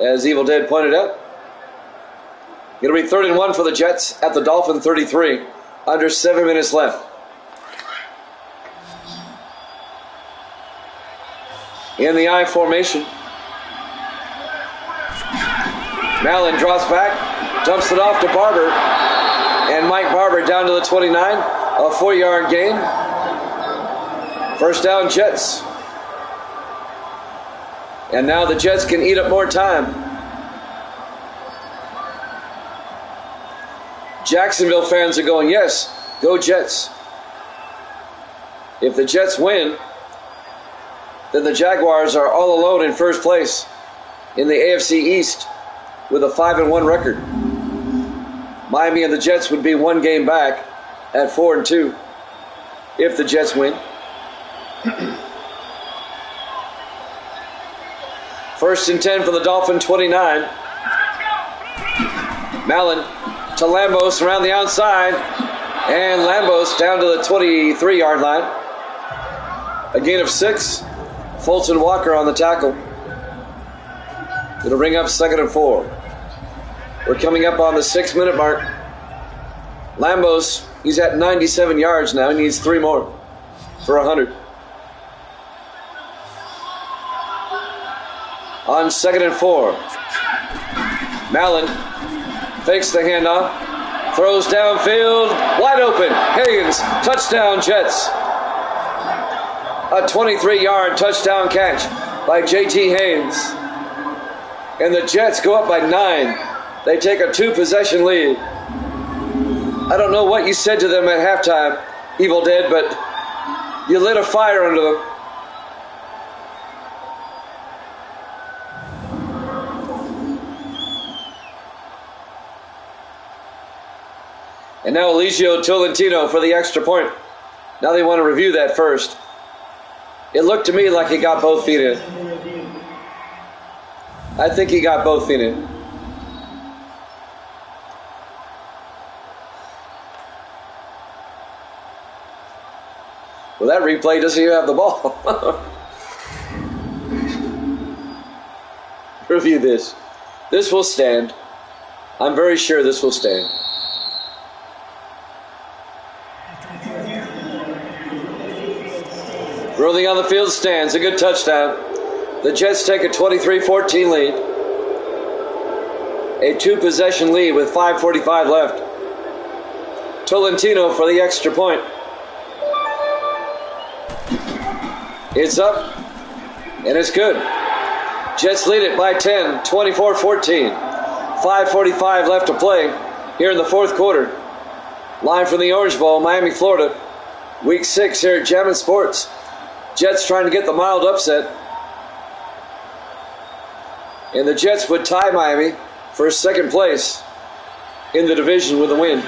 As Evil Dead pointed out. It'll be 3rd and 1 for the Jets at the Dolphin 33. Under 7 minutes left. In the I formation. Mallon draws back, dumps it off to Barber. And Mike Barber down to the 29. A 4-yard gain. 1st down Jets. And now the Jets can eat up more time. Jacksonville fans are going, yes, go Jets. If the Jets win, then the Jaguars are all alone in first place in the AFC East with a 5-1 record. Miami and the Jets would be 1 game back at 4-2 if the Jets win. 1st and 10 for the Dolphin 29. Mallon to Lambos around the outside. And Lambos down to the 23-yard line. A gain of 6. Fulton Walker on the tackle. It'll bring up 2nd and 4. We're coming up on the 6-minute mark. Lambos, he's at 97 yards now. He needs 3 more for 100. On 2nd and 4. Mallon fakes the handoff. Throws downfield. Wide open. Haynes. Touchdown Jets. A 23-yard touchdown catch by J.T. Haynes. And the Jets go up by 9. They take a 2-possession lead. I don't know what you said to them at halftime, Evil Dead, but you lit a fire under them. And now Eligio Tolentino for the extra point. Now they want to review that first. It looked to me like he got both feet in. I think he got both feet in. Well, that replay doesn't even have the ball. Review this. This will stand. I'm very sure this will stand. Rolling on the field stands. A good touchdown. The Jets take a 23-14 lead. A 2-possession lead with 5:45 left. Tolentino for the extra point. It's up, and it's good. Jets lead it by 10, 24-14. 5:45 left to play here in the 4th quarter. Live from the Orange Bowl, Miami, Florida. Week 6 here at Jammin' Sports. Jets trying to get the mild upset. And the Jets would tie Miami for 2nd place in the division with a win.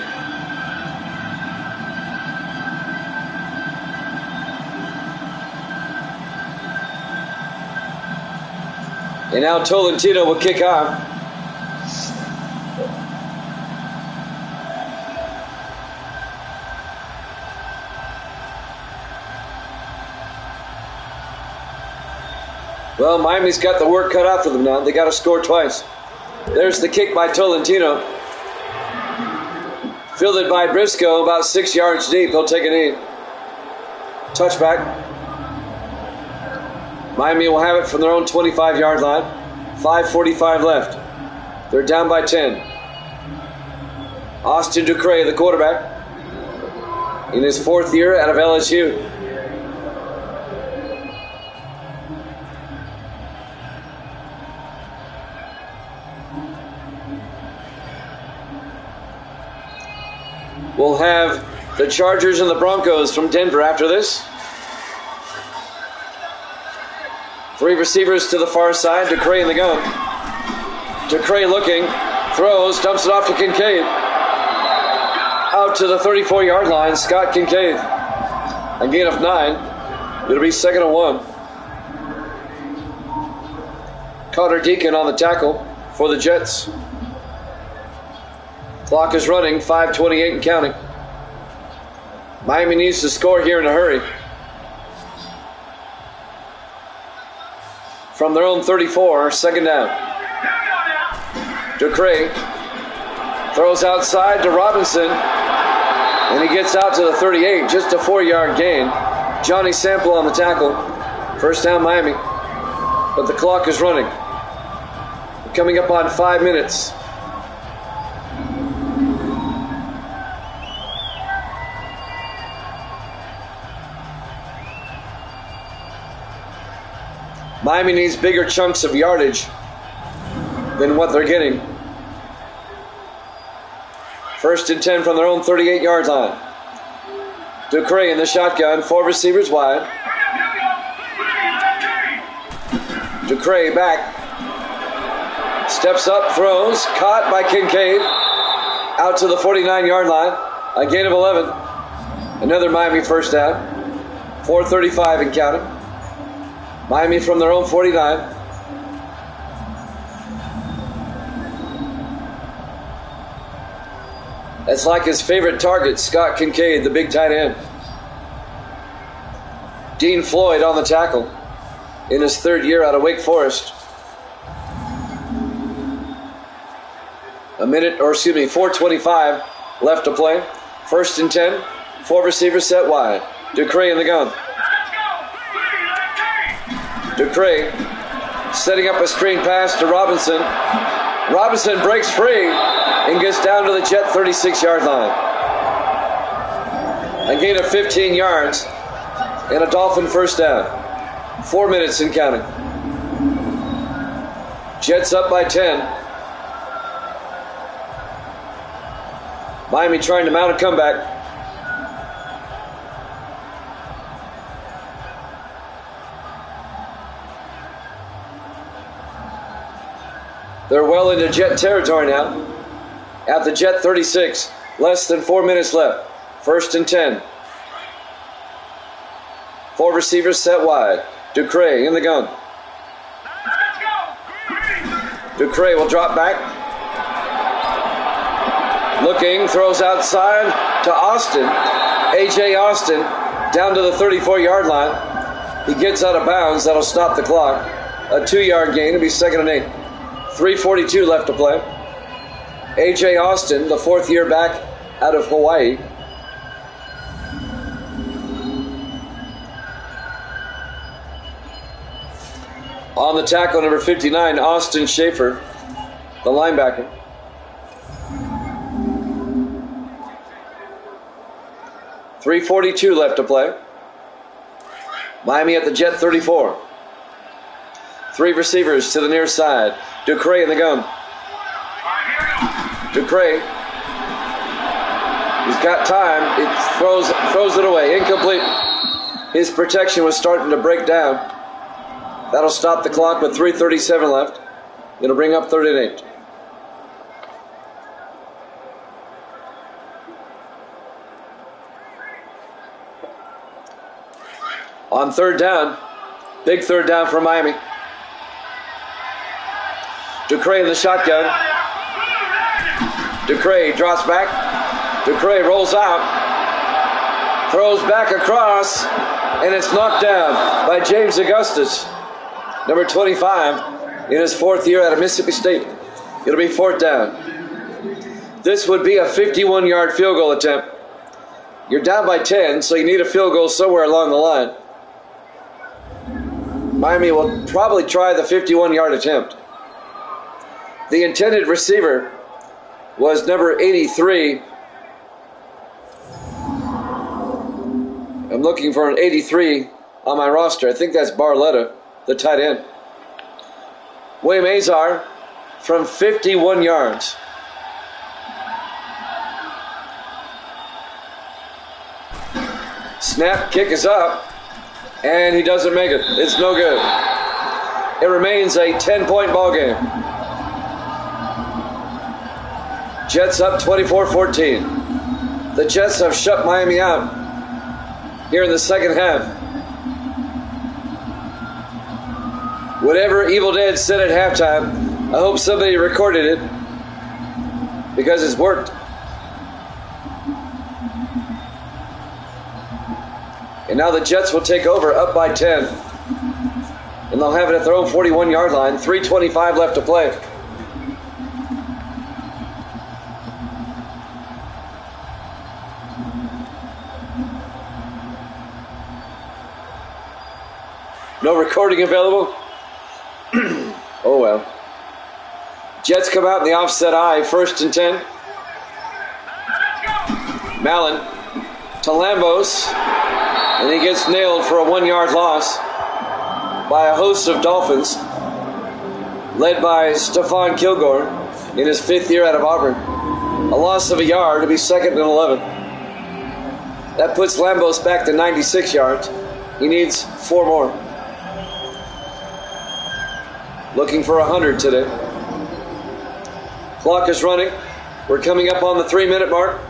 And now Tolentino will kick off. Well, Miami's got the work cut out for them now. They got to score twice. There's the kick by Tolentino. Fielded by Briscoe, about 6 yards deep. He'll take a knee. Touchback. Miami will have it from their own 25-yard line. 5:45 left. They're down by 10. Austin Ducre, the quarterback, in his 4th year out of LSU. We'll have the Chargers and the Broncos from Denver after this. 3 receivers to the far side. Ducre in the gun. Ducre looking, throws, dumps it off to Kincaid. Out to the 34-yard line, Scott Kincaid. A gain of 9. It'll be 2nd and 1. Connor Deacon on the tackle for the Jets. Clock is running, 5:28 and counting. Miami needs to score here in a hurry. From their own 34, 2nd down. Ducre throws outside to Robinson, and he gets out to the 38, just a 4-yard gain. Johnny Sample on the tackle. 1st down Miami, but the clock is running. Coming up on 5 minutes. Miami needs bigger chunks of yardage than what they're getting. 1st and 10 from their own 38-yard line. Ducre in the shotgun, 4 receivers wide. Ducre back. Steps up, throws, caught by Kincaid. Out to the 49-yard line. A gain of 11. Another Miami 1st down. 4:35 and counting. Miami from their own 49. That's like his favorite target, Scott Kincaid, the big tight end. Dean Floyd on the tackle in his 3rd year out of Wake Forest. 4:25 left to play. 1st and 10. 4 receivers set wide. Ducre in the gun. Ducre setting up a screen pass to Robinson. Robinson breaks free and gets down to the Jet 36-yard line. A gain of 15 yards and a Dolphin 1st down. 4 minutes and counting. Jets up by 10. Miami trying to mount a comeback. They're well into Jet territory now. At the Jet 36, less than 4 minutes left. 1st and 10. 4 receivers set wide. Ducre in the gun. Ducre will drop back. Looking, throws outside to Austin. A.J. Austin down to the 34-yard line. He gets out of bounds. That'll stop the clock. A 2-yard gain. It'll be 2nd and 8. 3:42 left to play. A.J. Austin, the 4th year back out of Hawaii. On the tackle, number 59, Austin Schaefer, the linebacker. .342 left to play. Miami at the Jet 34. 3 receivers to the near side. Ducre in the gun. Ducre. He's got time. It throws it away. Incomplete. His protection was starting to break down. That'll stop the clock with 3:37 left. It'll bring up 3rd and 8. On 3rd down. Big 3rd down for Miami. Ducre in the shotgun. Ducre drops back. Ducre rolls out. Throws back across. And it's knocked down by James Augustus. Number 25 in his 4th year out of Mississippi State. It'll be 4th down. This would be a 51-yard field goal attempt. You're down by 10, so you need a field goal somewhere along the line. Miami will probably try the 51-yard attempt. The intended receiver was number 83. I'm looking for an 83 on my roster. I think that's Barletta, the tight end. William Azar from 51 yards. Snap, kick is up, and he doesn't make it. It's no good. It remains a 10-point ball game. Jets up 24-14. The Jets have shut Miami out here in the second half. Whatever Evil Dead said at halftime, I hope somebody recorded it because it's worked. And now the Jets will take over up by 10. And they'll have it at their own 41-yard line. 3:25 left to play. No recording available? Oh well. Jets come out in the offset eye, 1st and 10. Mallon to Lambos, and he gets nailed for a 1-yard loss by a host of Dolphins, led by Stephon Kilgore in his 5th year out of Auburn. A loss of a yard to be 2nd and 11. That puts Lambos back to 96 yards. He needs 4 more. Looking for 100 today. Clock is running. We're coming up on the 3-minute mark.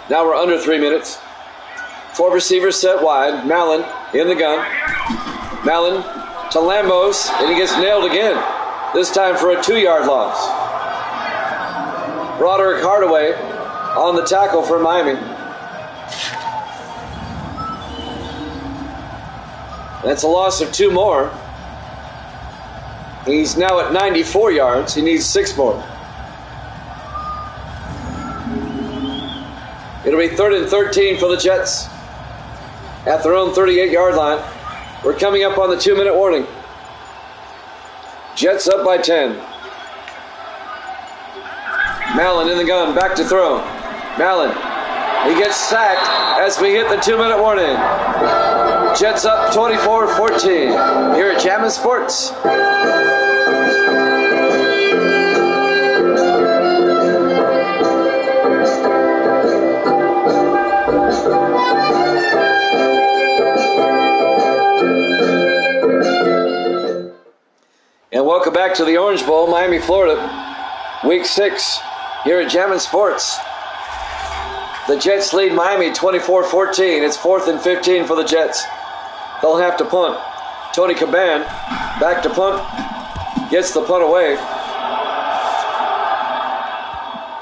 Now we're under 3 minutes. 4 receivers set wide. Mallon in the gun. Mallon to Lambos, and he gets nailed again. This time for a 2-yard loss. Broderick Hardaway on the tackle for Miami. That's a loss of 2 more. He's now at 94 yards. He needs 6 more. It'll be 3rd and 13 for the Jets at their own 38-yard line. We're coming up on the 2-minute warning. Jets up by 10. Mallon in the gun, back to throw. Mallon, he gets sacked as we hit the 2-minute warning. Jets up 24-14 here at Jammin' Sports. And welcome back to the Orange Bowl, Miami, Florida. Week 6 here at Jammin' Sports. The Jets lead Miami 24-14. It's 4th and 15 for the Jets. They'll have to punt. Tony Caban back to punt. Gets the punt away.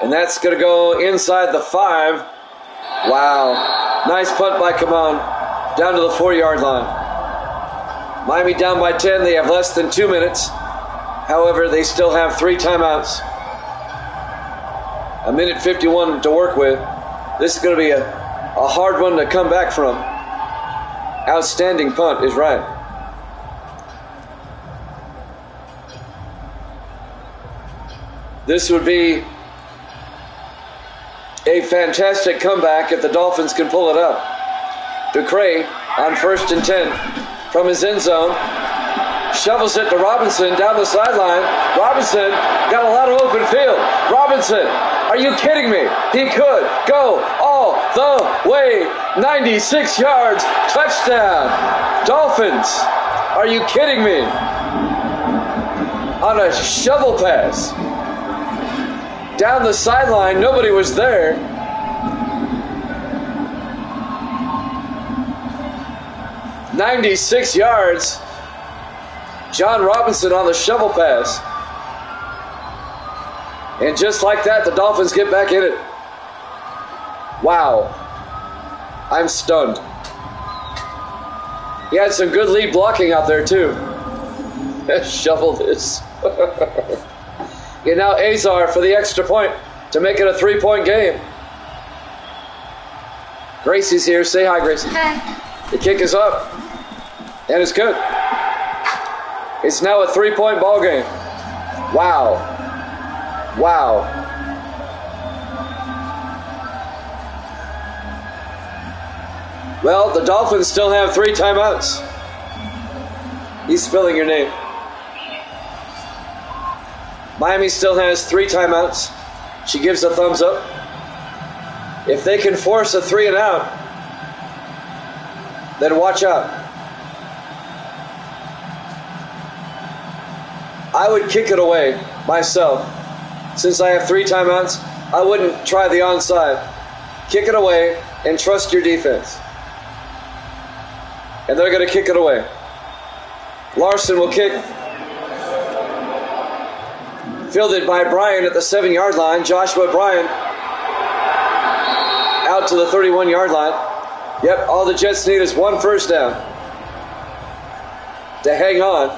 And that's going to go inside the 5. Wow. Nice punt by Caban. Down to the 4-yard line. Miami down by 10. They have less than 2 minutes. However, they still have 3 timeouts. A minute 51 to work with. This is going to be a hard one to come back from. Outstanding punt is right. This would be a fantastic comeback if the Dolphins can pull it up. Ducre on 1st and 10 from his end zone. Shovels it to Robinson down the sideline. Robinson got a lot of open field. Robinson, are you kidding me? He could go all the way. 96 yards, touchdown. Dolphins, are you kidding me? On a shovel pass. Down the sideline, nobody was there. "96 yards. John Robinson on the shovel pass. And just like that, the Dolphins get back in it. Wow. I'm stunned. He had some good lead blocking out there, too. Shovel this. And now Azar for the extra point to make it a 3-point game. Gracie's here. Say hi, Gracie. Hi. The kick is up. And it's good. It's now a 3-point ball game. Wow. Wow. Well, the Dolphins still have 3 timeouts. He's spelling your name. Miami still has 3 timeouts. She gives a thumbs up. If they can force a 3 and out, then watch out. I would kick it away myself. Since I have 3 timeouts, I wouldn't try the onside. Kick it away and trust your defense. And they're going to kick it away. Larson will kick. Fielded by Bryan at the 7-yard line. Joshua Bryan out to the 31-yard line. Yep, all the Jets need is 1 first down to hang on.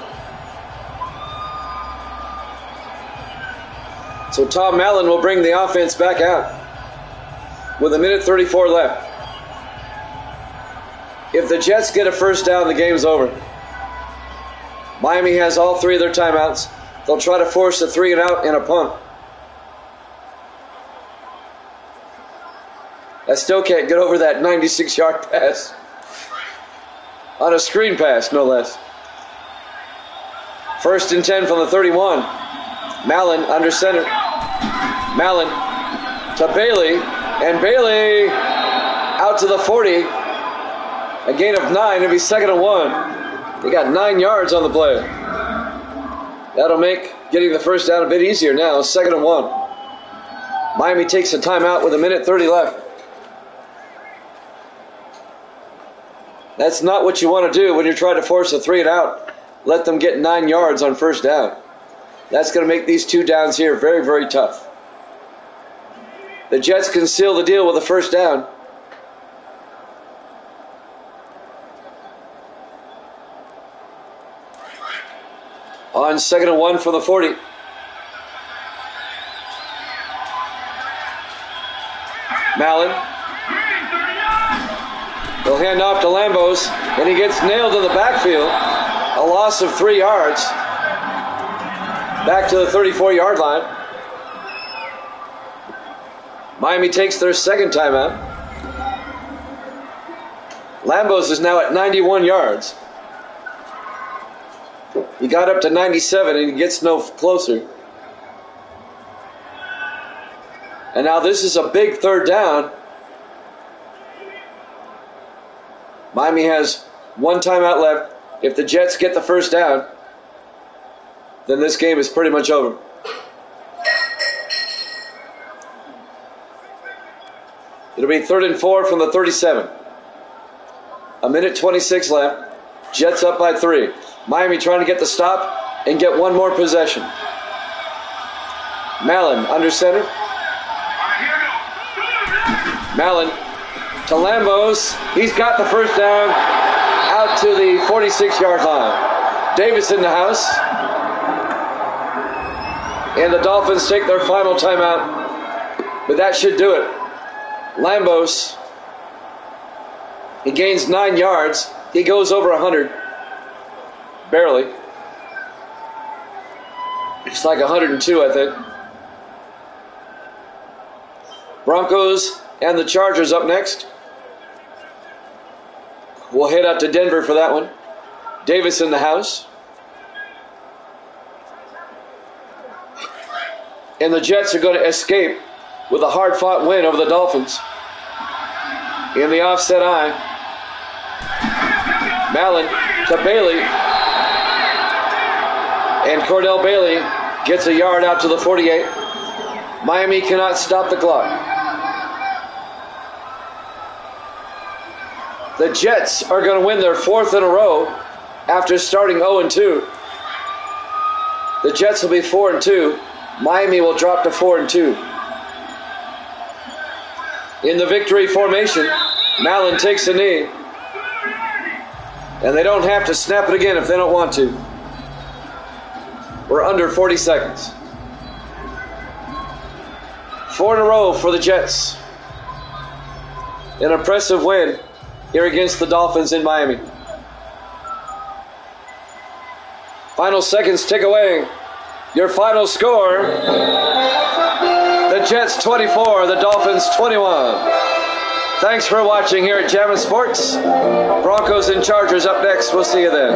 So Tom Allen will bring the offense back out with 1:34 left. If the Jets get a first down, the game's over. Miami has all 3 of their timeouts. They'll try to force a 3 and out and a punt. I still can't get over that 96-yard pass. On a screen pass, no less. 1st and 10 from the 31. Mallon under center. Mallon to Bailey. And Bailey out to the 40. A gain of 9. It'll be 2nd and 1. They got 9 yards on the play. That'll make getting the first down a bit easier now. 2nd and 1. Miami takes a timeout with 1:30 left. That's not what you want to do when you're trying to force a 3 and out. Let them get 9 yards on first down. That's going to make these 2 downs here very, very tough. The Jets can seal the deal with a first down. On 2nd and 1 from the 40. Mallon. They'll hand off to Lambos, and he gets nailed in the backfield. A loss of 3 yards. Back to the 34-yard line. Miami takes their 2nd timeout. Lambos is now at 91 yards. He got up to 97 and he gets no closer. And now this is a big 3rd down. Miami has 1 timeout left. If the Jets get the first down, then this game is pretty much over. It'll be 3rd and 4 from the 37. 1:26 left. Jets up by 3. Miami trying to get the stop and get 1 more possession. Mallon under center. Mallon to Lambos. He's got the first down out to the 46-yard line. Davis in the house. And the Dolphins take their final timeout. But that should do it. Lambos, he gains 9 yards. He goes over 100. Barely. It's like 102, I think. Broncos and the Chargers up next. We'll head up to Denver for that one. Davis in the house. And the Jets are going to escape with a hard-fought win over the Dolphins. In the offset eye. Mallon to Bailey. And Cordell Bailey gets a yard out to the 48. Miami cannot stop the clock. The Jets are going to win their 4th in a row after starting 0-2. The Jets will be 4-2. Miami will drop to 4-2. In the victory formation, Mallon takes a knee. And they don't have to snap it again if they don't want to. We're under 40 seconds. 4 in a row for the Jets. An impressive win here against the Dolphins in Miami. Final seconds tick away. Your final score: the Jets 24, the Dolphins 21. Thanks for watching here at Jammin' Sports. Broncos and Chargers up next. We'll see you then.